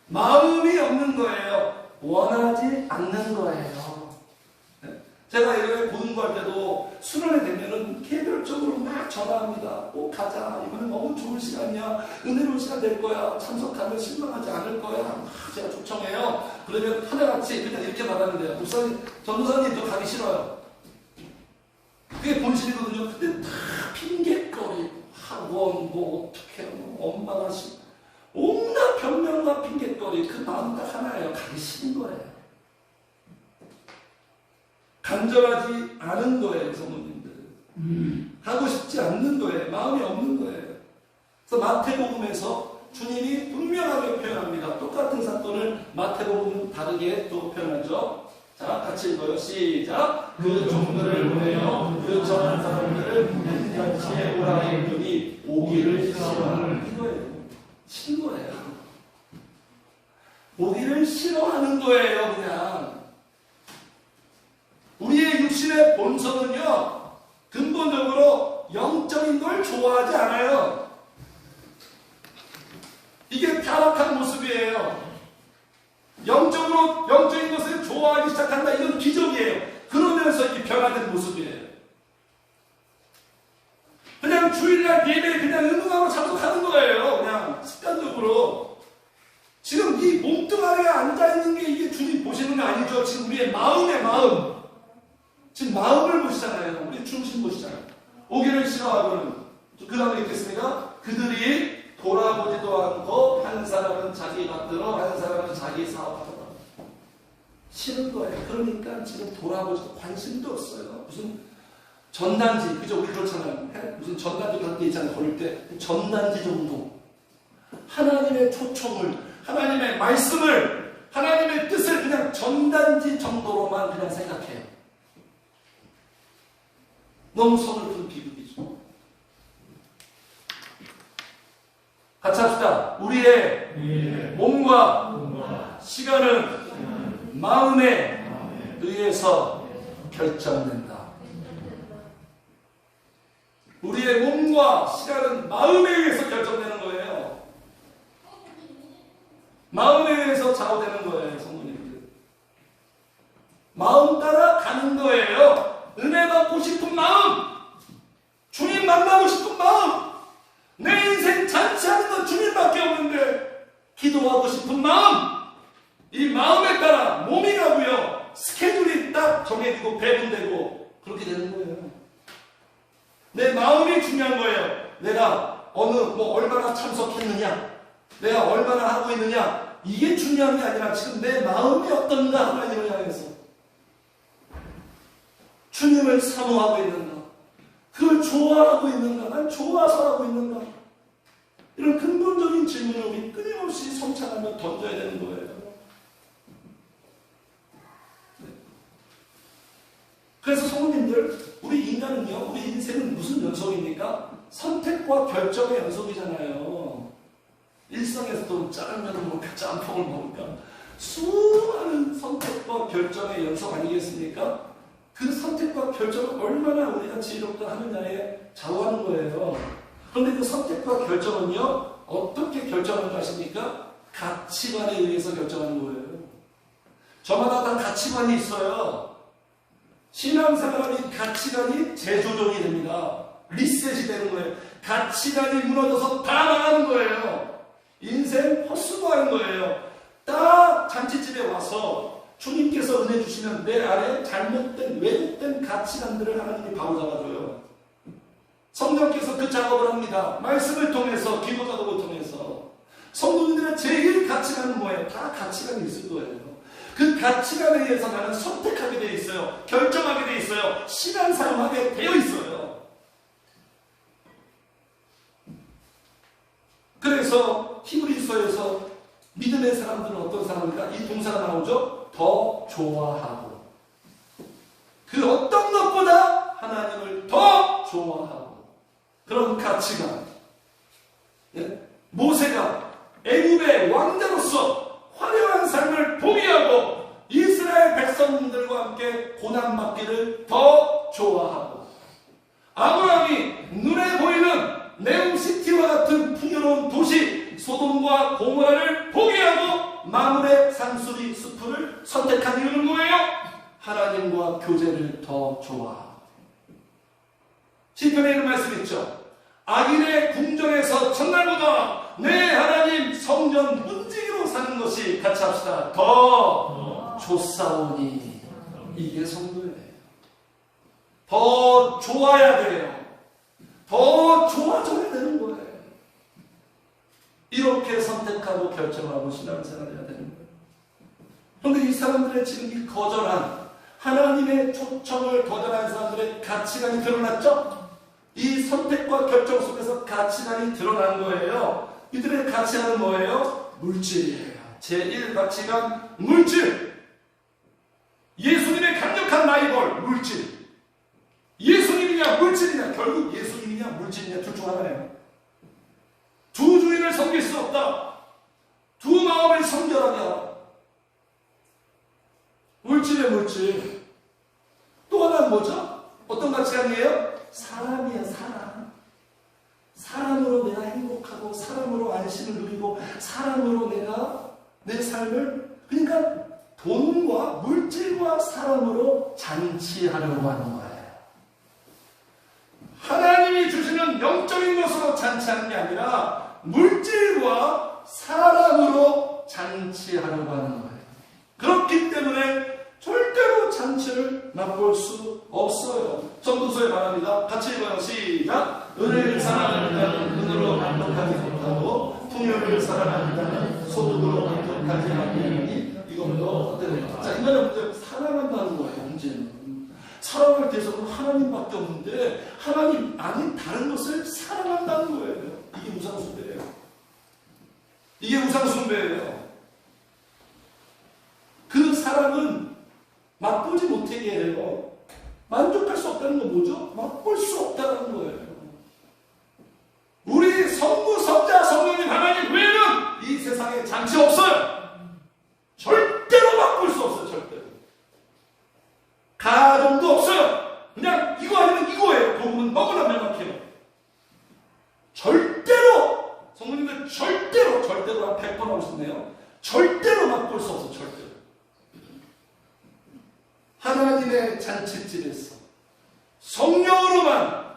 마음이 없는 거예요. 원하지 않는 거예요. 제가 이렇게 공부할 때도 수련회 되면은 개별적으로 막 전화합니다. 꼭 가자. 이번엔 너무 좋은 시간이야. 은혜로운 시간 될 거야. 참석하면 실망하지 않을 거야. 제가 초청해요. 그러면 하나같이 그냥 이렇게 말하는데요. 목사님, 전도사님 저 가기 싫어요. 그게 본실이거든요. 근데 다 핑계거리, 학원, 어떻게, 엄마가 온갖 변명과 핑계거리. 그 마음 딱 하나예요. 가기 싫은 거예요. 간절하지 않은 거예요, 성도님들. 하고 싶지 않는 거예요. 마음이 없는 거예요. 그래서 마태복음에서 주님이 분명하게 표현합니다. 똑같은 사건을 마태복음은 다르게 또 표현하죠. 자, 같이 읽어요. 시작. 그 종들을 보내어 그 정한 사람들을 인간치에 오라 했더니 오기를 싫어하는 이거예요. 싫은 거예요. 오기를 싫어하는 거예요, 그냥. 우리의 육신의 본성은요, 근본적으로 영적인 걸 좋아하지 않아요. 이게 타락한 모습이에요. 영적인 것을 좋아하기 시작한다. 이건 기적이에요. 그러면서 이 변화된 모습이에요. 그냥 주일날 예배에 그냥 응응하고 참석하는 거예요. 그냥 습관적으로. 지금 이 몸뚱아리가 앉아있는 게 이게 주님 보시는 거 아니죠. 지금 우리의 마음의 마음. 지금 마음을 보시잖아요. 우리 중심 보시잖아요. 오기를 싫어하고는 그 다음에 있겠습니다. 그들이 돌아보지도 않고 한 사람은 자기 밭으로 한 사람은 자기 사업하러 싫은 거예요. 그러니까 지금 돌아보지도 관심도 없어요. 무슨 전단지, 그죠? 우리 그렇잖아요. 무슨 전단지 그런 게 있잖아요. 걸을 때 전단지 정도 하나님의 초청을, 하나님의 말씀을, 하나님의 뜻을 그냥 전단지 정도로만 그냥 생각해요. 너무 서글픈 비극이죠. 같이 합시다. 우리의 몸과 시간은 마음에 의해서 결정된다. 우리의 몸과 시간은 마음에 의해서 결정되는 거예요. 마음에 의해서 좌우되는 거예요, 성도님들. 마음 따라 가는 거예요. 은혜 받고 싶은 마음, 주님 만나고 싶은 마음, 내 인생 잔치하는 건 주님밖에 없는데 기도하고 싶은 마음, 이 마음에 따라 몸이 가고요, 스케줄이 딱 정해지고 배분되고 그렇게 되는 거예요. 내 마음이 중요한 거예요. 내가 얼마나 참석했느냐, 내가 얼마나 하고 있느냐, 이게 중요한 게 아니라 지금 내 마음이 어떤가, 하나님을 향해서 주님을 사모하고 있는가, 그걸 좋아하고 있는가, 난 좋아서 하고 있는가, 이런 근본적인 질문을 우리 끊임없이 성찰하며 던져야 되는 거예요. 그래서 성도님들, 우리 인간은요, 우리 인생은 무슨 연속입니까? 선택과 결정의 연속이잖아요. 일상에서도 짜장면을 먹을까, 짬뽕을 먹을까, 수많은 선택과 결정의 연속 아니겠습니까? 그 선택과 결정을 얼마나 우리가 지혜롭게 하느냐에 좌우하는 거예요. 그런데 그 선택과 결정은요, 어떻게 결정하는 거 아십니까? 가치관에 의해서 결정하는 거예요. 저마다 다 가치관이 있어요. 신앙생활의 가치관이 재조정이 됩니다. 리셋이 되는 거예요. 가치관이 무너져서 다 망하는 거예요. 인생 헛수고하는 거예요. 딱 잔치집에 와서 주님께서 은혜 주시면 내 안에 잘못된 왜곡된 가치관들을 하나님이 바로잡아줘요. 성령께서 그 작업을 합니다. 말씀을 통해서, 기도 작업을 통해서. 성도님들의 제일 가치관은 뭐예요? 다 가치관이 있을 거예요. 그 가치관에 의해서 나는 선택하게 되어 있어요. 결정하게 되어 있어요. 시간 사용하게 되어 있어요. 그래서 히브리서에서 믿음의 사람들은 어떤 사람입니까? 이 동사가 나오죠? 더 좋아하고. 그 어떤 것보다 하나님을 더 좋아하고. 그런 가치관. 예? 모세가 애굽의 왕자로서 화려한 삶을 포기하고 이스라엘 백성들과 함께 고난받기를 더 좋아하고, 아브라함이 눈에 보이는 네옴시티와 같은 풍요로운 도시 소돔과 고모라를 포기하고 마물의 상수리 숲을 선택한 이유는 뭐예요? 하나님과 교제를 더 좋아하고. 시편에 이런 말씀 있죠. 악인의 궁정에서 첫날보다 내 하나님 성전 문지기로 사는 것이, 같이 합시다, 더 좋사오니. 이게 성도예요. 더 좋아야 돼요. 더 좋아져야 되는 거예요. 이렇게 선택하고 결정하고 신앙생활을 해야 되는 거예요. 그런데 이 사람들의 지금 이 거절한, 하나님의 초청을 거절한 사람들의 가치관이 드러났죠? 이 선택과 결정 속에서 가치관이 드러난 거예요. 이들의 가치관은 뭐예요? 물질이에요. 제1 가치관, 물질. 예수님의 강력한 라이벌, 물질. 예수님이냐 물질이냐, 결국 예수님이냐 물질이냐 둘 중 하나예요. 두 주인을 섬길 수 없다. 두 마음을 성결하게 하라. 물질의 물질. 또 하나는 뭐죠? 어떤 가치관이에요? 사람이에요. 사람. 사람으로 내가 행복하고, 사람으로 안심을 누리고, 사람으로 내가 내 삶을, 그러니까 돈과 물질과 사람으로 잔치하려고 하는 거예요. 하나님이 주시는 영적인 것으로 잔치하는 게 아니라 물질과 사람으로 잔치하려고 하는 거예요. 그렇기 때문에 절대로 잔치를 맛볼 수 없어요. 전도서에 말합니다. 같이 읽어요. 시작. 은혜를 사랑하는 자는 은으로 만족하지 못하고 풍요를 사랑하는 자는 소득으로 만족하지 않으니, 이것도 어때요? 자, 인간의 문제, 사랑한다는 거예요. 문제는 사랑할 대상은 하나님밖에 없는데 하나님 아닌 다른 것을 사랑한다는 거예요. 이게 우상숭배예요. 이게 우상숭배예요. 그 사랑은 맛보지 못하게 해요. 만족할 수 없다는 건 뭐죠? 맛볼 수 없다는 거예요. 우리 성부, 성자, 성령님 하나님 외에는 이 세상에 잔치 없어요. 절대로 맛볼 수 없어요. 절대로. 가정도 없어요. 그냥 이거 아니면 이거예요. 복음은 너무나 명확해요. 절대로, 성도님들 절대로 한 100번 하고 싶네요. 절대로 맛볼 수 없어. 절대로. 하나님의 잔치집에서 성령으로만,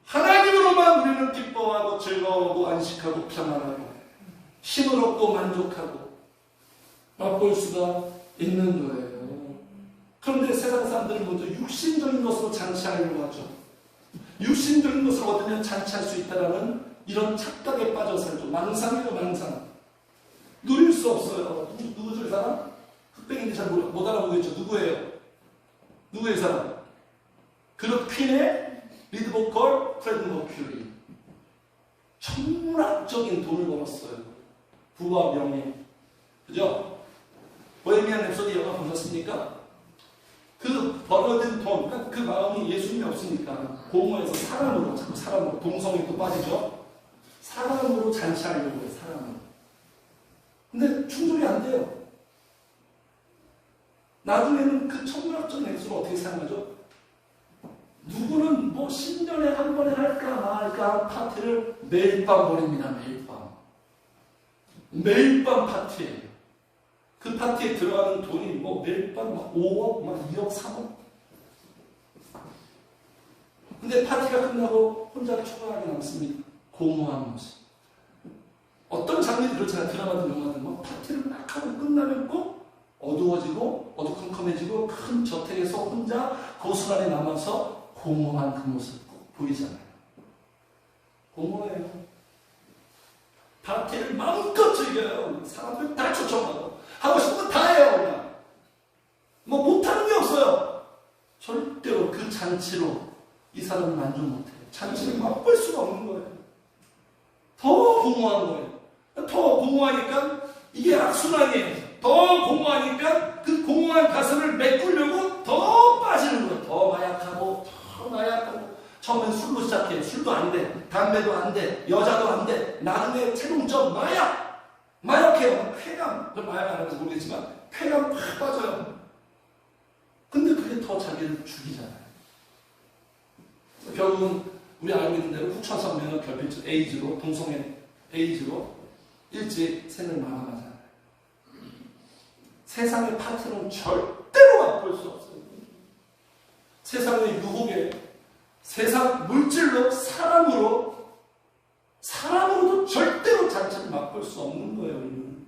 하나님으로만 우리는 기뻐하고 즐거워하고 안식하고 평안하고 힘을 얻고 만족하고 맛볼 수가 있는 거예요. 그런데 세상 사람들은 먼저 육신적인 것으로 잔치하려고 하죠. 육신적인 것을 얻으면 잔치할 수 있다는 이런 착각에 빠져 살죠. 망상이죠, 망상. 누릴 수 없어요. 누구죠, 이 사람? 흑백인데 잘 못 알아보겠죠. 누구예요? 누구의 사람? 그룹 퀸의 리드 보컬 프레드 머큐리. 천문학적인 돈을 벌었어요. 부와 명예. 그죠? 보헤미안 랩소디 영화 보셨습니까? 그 벌어진 돈, 그 마음이 예수님이 없으니까 공허해서 사람으로, 자꾸 사람으로, 동성이 또 빠지죠? 사람으로 잔치하려고 해요, 사람으로. 근데 충족이 안 돼요. 나중에는 그 천문학적 액수를 어떻게 사용하죠? 누구는 뭐 10년에 한 번에 할까 말까 파티를 매일 밤 벌입니다. 매일 밤. 매일 밤 파티예요. 그 파티에 들어가는 돈이 뭐 매일 밤 막 5억, 막 2억, 3억. 근데 파티가 끝나고 혼자 초라하게 남습니다. 공허한 모습. 어떤 장면이 그렇잖아요. 드라마든 영화든 뭐 파티를 막 하고 끝나면 꼭 어두워지고 어두컴컴해지고 큰 저택에서 혼자 고스란히 남아서 공허한 그 모습 보이잖아요. 공허해요. 파티를 마음껏 즐겨요. 사람들 다 초청하고 하고 싶은 거 다 해요. 그냥 뭐 못하는 게 없어요. 절대로 그 잔치로 이 사람은 만족 못해요. 잔치를 맛볼 수가 없는 거예요. 더 공허한 거예요. 더 공허하니까 이게 악순환이에요. 더 공허하니까 그 공허한 가슴을 메꾸려고 더 빠지는 거예요. 더 마약하고 더 마약하고. 처음엔 술로 시작해요. 술도 안 돼. 담배도 안 돼. 여자도 안 돼. 나중에 최종적 마약. 마약해요. 쾌감. 마약 안 하면서 모르겠지만 쾌감 확 빠져요. 근데 그게 더 자기를 죽이잖아요. 결국은 우리 알고 있는 대로 후천성명은 결핍증 에이즈로, 동성애 에이즈로 일찍 생을 마감하잖아요. 세상의 파티는 절대로 맛볼 수 없어요. 세상의 유혹에 세상 물질로 사람으로도 절대로 잔치를 맛볼 수 없는 거예요. 우리는.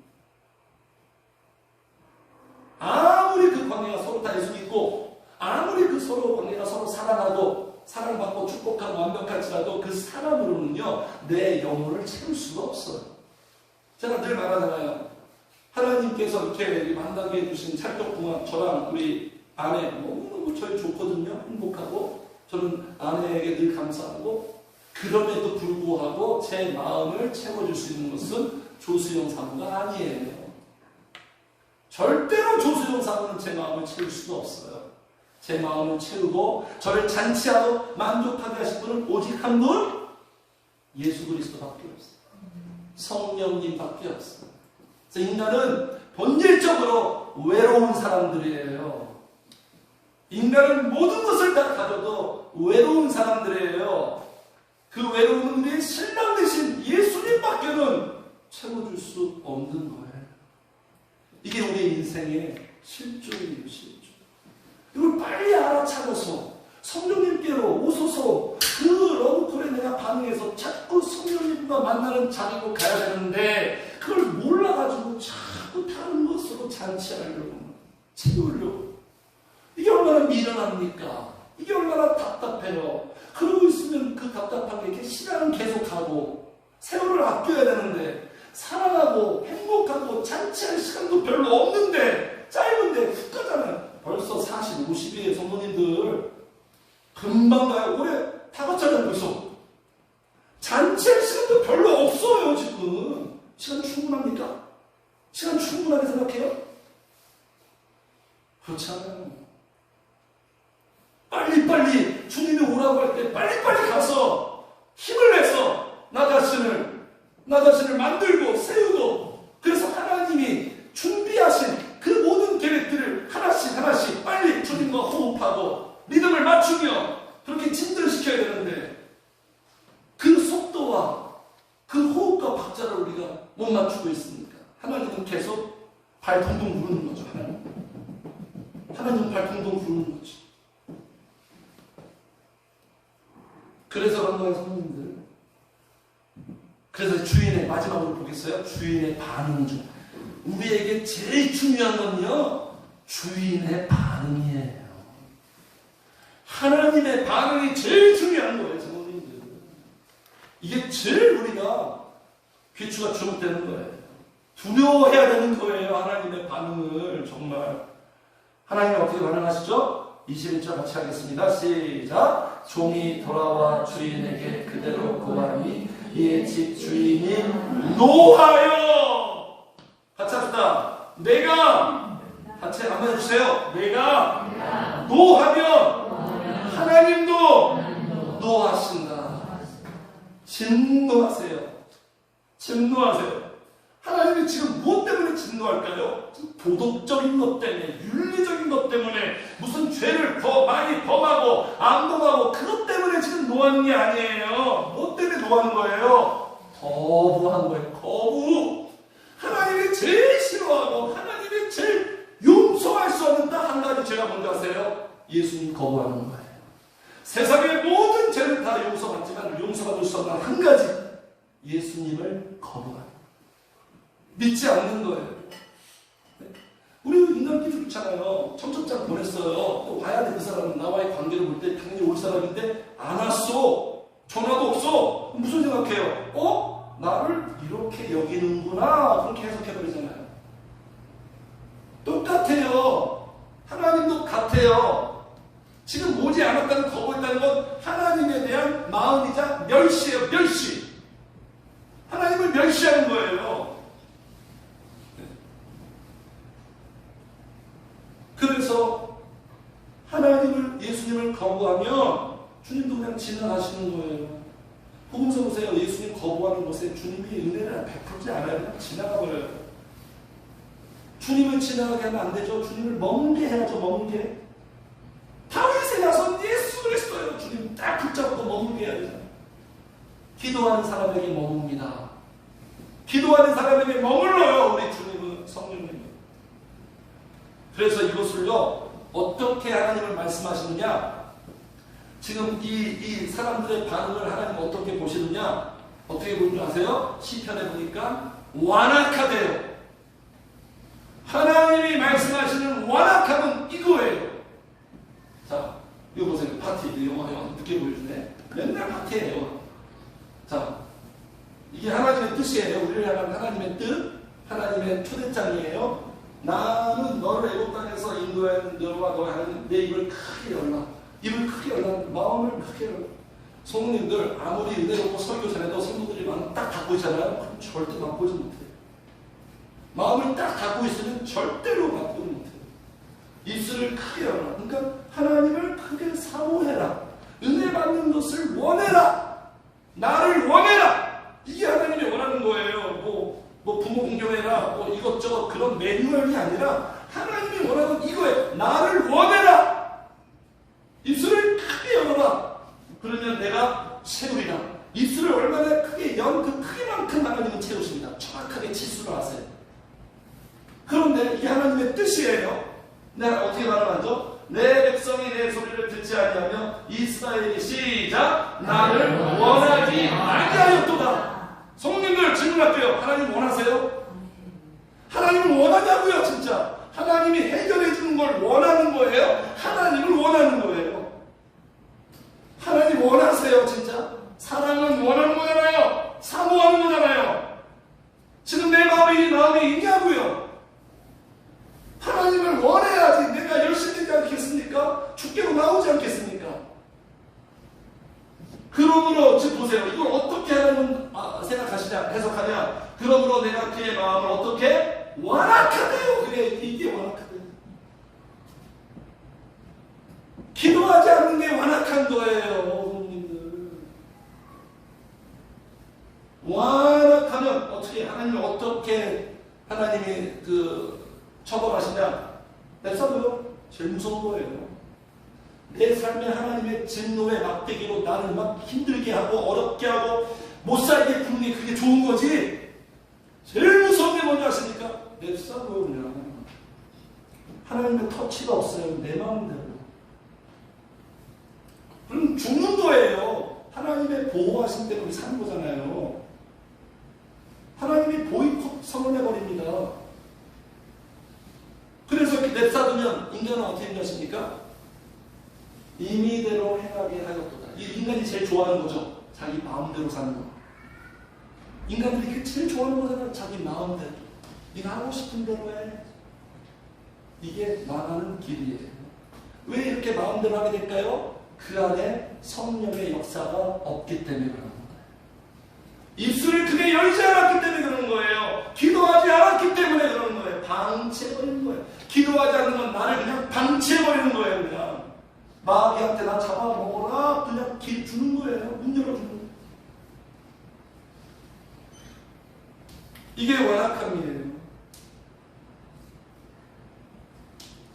아무리 그 관계가 서로 다 예수 믿고 아무리 그 서로 관계가 서로 사랑하고 사랑받고 축복하고 완벽할지라도 그 사람으로는요 내 영혼을 채울 수가 없어요. 제가 늘 말하잖아요. 하나님께서 이렇게 만나게 해주신 찰떡궁합 저랑 우리 아내 너무너무 저희 좋거든요. 행복하고 저는 아내에게 늘 감사하고 그럼에도 불구하고 제 마음을 채워줄 수 있는 것은 조수영 사모가 아니에요. 절대로 조수영 사모는 제 마음을 채울 수가 없어요. 제 마음을 채우고 저를 잔치하고 만족하게 하실 분은 오직 한 분, 예수 그리스도밖에 없어요. 성령님밖에 없어요. 그래서 인간은 본질적으로 외로운 사람들이에요. 인간은 모든 것을 다 가져도 외로운 사람들이에요. 그 외로움은 우리 신랑 되신 예수님밖에는 채워줄 수 없는 거예요. 이게 우리 인생의 실존이에요. 실존. 이걸 빨리 알아차려서 성령님께로 오소서. 그 러브콜에 내가 반응해서 자꾸 성령님과 만나는 자리로 가야 되는데 그걸 몰라가지고 자꾸 다른 것으로 잔치하려고 채우려고. 이게 얼마나 미련합니까? 이게 얼마나 답답해요. 그러고 있으면 그 답답한 게 시간은 계속하고 세월을 아껴야 되는데 사랑하고 행복하고 잔치할 시간도 별로 없는데 짧은데 훅 가잖아요. 벌써 40, 50이에요. 성도님들 금방 가요. 올해 다 갔잖아요. 벌써 잔치할 시간도 별로 없어요. 지금 시간 충분합니까? 시간 충분하게 생각해요? 그렇지 않아요. 빨리빨리 주님이 오라고 할 때 빨리빨리 가서 힘을 내서 나 자신을 만들고 세우고 그래서 하나님이 준비하신 그 모든 계획들을 하나씩 빨리 주님과 호흡하고 리듬을 맞추며 그렇게 진전시켜야 되는데 그 속도와 그 호흡과 박자를 우리가 못 맞추고 있으니까 하나님은 계속 발 동동 구르는 거죠. 하나님은 발 동동 구르는 거죠. 그래서 그런 거예요, 성도님들. 그래서 주인의 마지막으로 보겠어요. 주인의 반응 중 우리에게 제일 중요한 건요 주인의 반응이에요. 하나님의 반응이 제일 중요한 거예요, 성도님들. 이게 제일 우리가 귀추가 주목되는 거예요. 두려워해야 되는 거예요. 하나님의 반응을. 정말 하나님이 어떻게 반응하시죠? 21절 같이 하겠습니다. 시작. 종이 돌아와 주인에게 그대로 고하니 이에 집 주인이 노하여. 같이 합시다. 내가 같이 한번 해주세요. 내가 노하면 하나님도 노하신다. 진노하세요. 진노하세요. 하나님이 지금 무엇 때문에 진노할까요? 도덕적인 것 때문에, 윤리적인 것 때문에, 무슨 죄를 더 많이 범하고 안 범하고 그것 때문에 지금 노하는 게 아니에요. 무엇 때문에 노하는 거예요? 거부한 거예요. 거부. 하나님이 제일 싫어하고 하나님이 제일 용서할 수 없는 딱 한 가지 죄가 뭔지 아세요? 예수님 거부하는 거예요. 세상의 모든 죄를 다 용서받지만 용서받을 수 없는 한 가지, 예수님을 거부하는 거예요. 믿지 않는 거예요. 우리 인간끼리 그렇잖아요. 청첩장 보냈어요. 또 와야 돼. 그 사람은 나와의 관계를 볼 때 당연히 올 사람인데 안 왔어. 전화도 없어. 무슨 생각해요? 나를 이렇게 여기는구나. 그렇게 해석해버리잖아요. 똑같아요. 하나님도 같아요. 지금 오지 않았다는 거부했다는 건 하나님에 대한 마음이자 멸시예요. 멸시. 하나님을 멸시하는 거예요. 그래서 하나님을, 예수님을 거부하면 주님도 그냥 지나가시는 거예요. 복음서 보세요. 예수님 거부하는 곳에 주님이 은혜를 베풀지 않아요. 그냥 지나가 버려요. 주님을 지나가게 하면 안 되죠. 주님을 멍게 해야죠. 멍게. 다윗의 야손 예수 그리스도예요. 주님 딱 붙잡고 멍게 해야 되잖아요. 기도하는 사람에게 머뭅니다. 기도하는 사람에게 머물러요. 우리 주님은, 성령님은. 그래서 이것을요, 어떻게 하나님을 말씀하시느냐, 지금 이 사람들의 반응을 하나님 어떻게 보시느냐, 어떻게 보는 줄 아세요? 시편에 보니까 완악하대요. 하나님이 말씀하시는 완악함은 이거예요. 자, 이거 보세요. 파티. 영화 늦게 보여주네. 맨날 파티예요. 자, 이게 하나님의 뜻이에요. 우리를 향한 하나님의 뜻, 하나님의 초대장이에요. 나는 너를 애굽 땅에서 인도한 너와 너와 하는 내 입을 크게 열라. 입을 크게 열라. 마음을 크게 열라. 성도님들 아무리 은혜롭고 설교 잘해도 성도들이 마음 딱 닫고 있잖아요. 그럼 절대 맛보지 못해요. 마음을 딱 닫고 있으면 절대로 맛보지 못해요. 입술을 크게 열라. 그러니까 하나님을 크게 사모해라. 은혜 받는 것을 원해라. 나를 원해라. 이게 하나님이 원하는 거예요. 뭐 부모 공경해라, 이것저것 그런 매뉴얼이 아니라 하나님이 원하는 이거예요. 나를 원해라. 입술을 크게 열어라. 그러면 내가 채우리라. 입술을 얼마나 크게 연 그 크기만큼 하나님은 채우십니다. 정확하게 치수를 아세요. 그런데 이게 하나님의 뜻이에요. 내가 어떻게 말하죠? 내 백성이 내 소리를 듣지 아니하며 이스라엘이 시작 나를 원하지 아니하였도다. 성도님들 질문할게요. 하나님 원하세요? 하나님을 원하냐고요, 진짜? 하나님이 해결해 주는 걸 원하는 거예요? 하나님을 원하는 거예요? 하나님 원하세요, 진짜? 사랑은 원하는 거잖아요. 사모하는 거잖아요. 지금 내 마음이 있냐고요? 하나님을 원해야지 내가 열심히 되지 않겠습니까? 주께로 나오지 않겠습니까? 그러므로 지금 보세요. 이걸 어떻게 하나님 생각하시냐, 해석하냐. 그러므로 내가 그의 마음을 어떻게? 완악하대요. 그래, 이게 완악하대요. 기도하지 않는 게 완악한 거예요. 어머님들. 완악하면 어떻게, 하나님을 어떻게 하나님이 처벌하시냐. 냅사도요. 제일 무서운 거예요. 내 삶에 하나님의 진노의 막대기로 나를 막 힘들게 하고 어렵게 하고 못 살게 굽는 게 그게 좋은 거지. 제일 무서운 게 뭔지 아십니까? 냅사도요. 그냥 하나님의 터치가 없어요. 내 마음대로. 그럼 죽는 거예요. 하나님의 보호하신 대로 우리 사는 거잖아요. 하나님이 보이콧 선언해버립니다. 그래서 이렇게 냅사두면 인간은 어떻게 하십니까? 임의대로 행하게 하였도다. 이 인간이 제일 좋아하는 거죠. 자기 마음대로 사는 거. 인간들이 그게 제일 좋아하는 거잖아. 자기 마음대로. 네가 하고 싶은 대로 해. 이게 나가는 길이에요. 왜 이렇게 마음대로 하게 될까요? 그 안에 성령의 역사가 없기 때문에 그런 거예요. 입술을 크게 열지 않았기 때문에 그런 거예요. 기도하지 않았기 때문에 그런 거예요. 방치해버리는 거예요. 기도하지 않는 건 나를 그냥 방치해버리는 거예요. 그냥 마귀한테 나 잡아먹어라 그냥 길 주는 거예요. 문 열어주는 거예요. 이게 완악함이에요.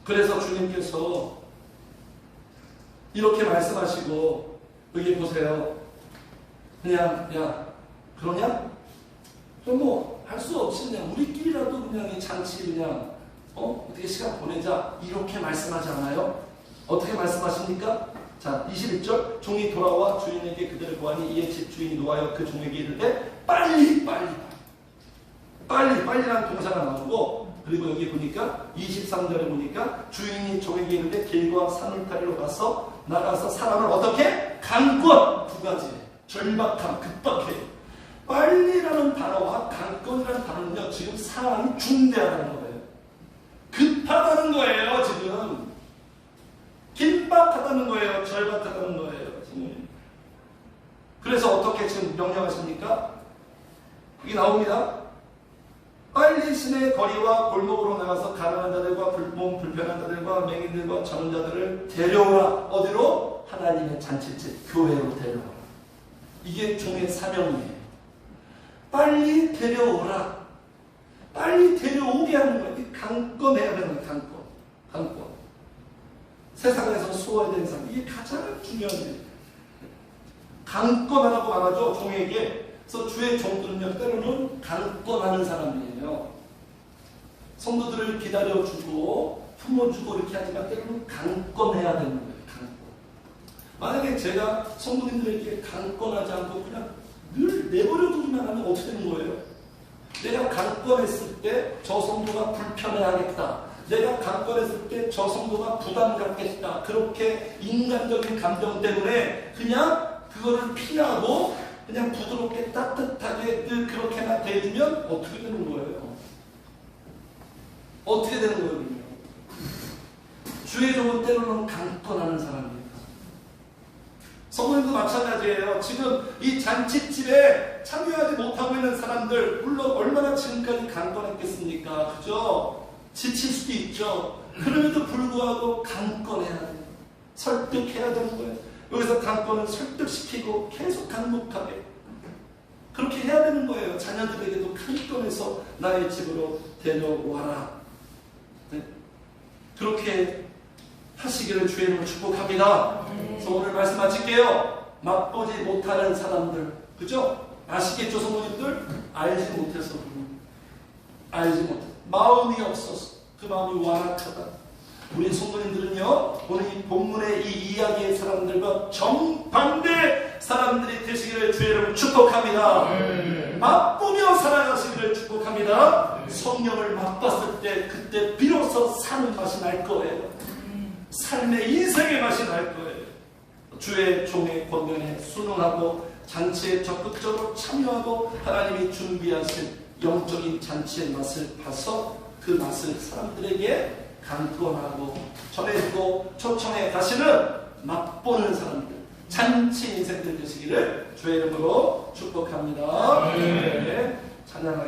그래서 주님께서 이렇게 말씀하시고 여기 보세요. 그냥 야 그러냐? 그럼 뭐 할 수 없이 그냥 우리끼리라도 그냥 이 잔치 그냥 어떻게 시간 보내자 이렇게 말씀하지 않아요? 어떻게 말씀하십니까? 자 21절 종이 돌아와 주인에게 그들을 보아니 이에 집 주인이 노하여 그 종에게 이르되 빨리라는 동사가 나오고 그리고 여기 보니까 23절에 보니까 주인이 종에게 이르되 길과 산울타리로 나가서 사람을 어떻게? 강권 두 가지 절박함 급박해 빨리라는 단어와 강권이라는 단어는요 지금 상황이 중대하다는 거예요. 급하다는 거예요. 지금 긴박하다는 거예요. 절박하다는 거예요. 지금. 그래서 어떻게 지금 명령하십니까? 여기 나옵니다. 빨리 시내 거리와 골목으로 나가서 가난한 자들과 몸 불편한 자들과 맹인들과 저는 자들을 데려오라. 어디로? 하나님의 잔치집 교회로 데려오라. 이게 종의 사명이에요. 빨리 데려오라. 빨리 데려오게 하는 거예요. 강권해야 되는 거예요. 강권. 세상에서 수호해야 되는 사람. 이게 가장 중요한 일이에요. 강권하라고 말하죠. 종에게. 그래서 주의 종들은요, 때로는 강권하는 사람이에요. 성도들을 기다려주고, 품어주고 이렇게 하지만 때로는 강권해야 되는 거예요. 강권. 만약에 제가 성도님들에게 강권하지 않고 그냥 늘 내버려두기만 하면 어떻게 되는 거예요? 내가 강권했을 때 저 성도가 불편해하겠다. 내가 강권했을 때 저 성도가 부담 갖겠다. 그렇게 인간적인 감정 때문에 그냥 그거를 피하고 그냥 부드럽게 따뜻하게 늘 그렇게만 대해주면 어떻게 되는 거예요? 어떻게 되는 거예요? 주의 종은 때로는 강권하는 사람입니다. 성도님도 마찬가지예요. 지금 이 잔치집에 참여하지 못하고 있는 사람들 물론 얼마나 지금까지 강권했겠습니까? 그죠? 지칠 수도 있죠. 그럼에도 불구하고 강권해야 돼요. 설득해야 되는 거예요. 여기서 강권은 설득시키고 계속 강목하게 그렇게 해야 되는 거예요. 자녀들에게도 강권해서 나의 집으로 데려와라. 네? 그렇게 하시기를 주의 이름으로 축복합니다. 그래서 오늘 말씀 마칠게요. 맛보지 못하는 사람들, 그죠? 아시겠죠, 성도님들? 알지 못해서 알지 못해. 마음이 없어서 그 마음이 완악하다. 우리 성도님들은요, 오늘 이 본문의 이 이야기의 사람들과 정반대 사람들이 되시기를 주의 이름으로 축복합니다. 맛보며 살아가시기를 축복합니다. 성령을 맛봤을 때 그때 비로소 사는 맛이 날 거예요. 삶의 인생의 맛이 날 거예요. 주의 종의 권면에 순응하고 잔치에 적극적으로 참여하고 하나님이 준비하신 영적인 잔치의 맛을 봐서 그 맛을 사람들에게 강권하고 전해주고 초청해 가시는 맛보는 사람들, 잔치 인생들 되시기를 주의 이름으로 축복합니다. 네, 찬양하겠습니다.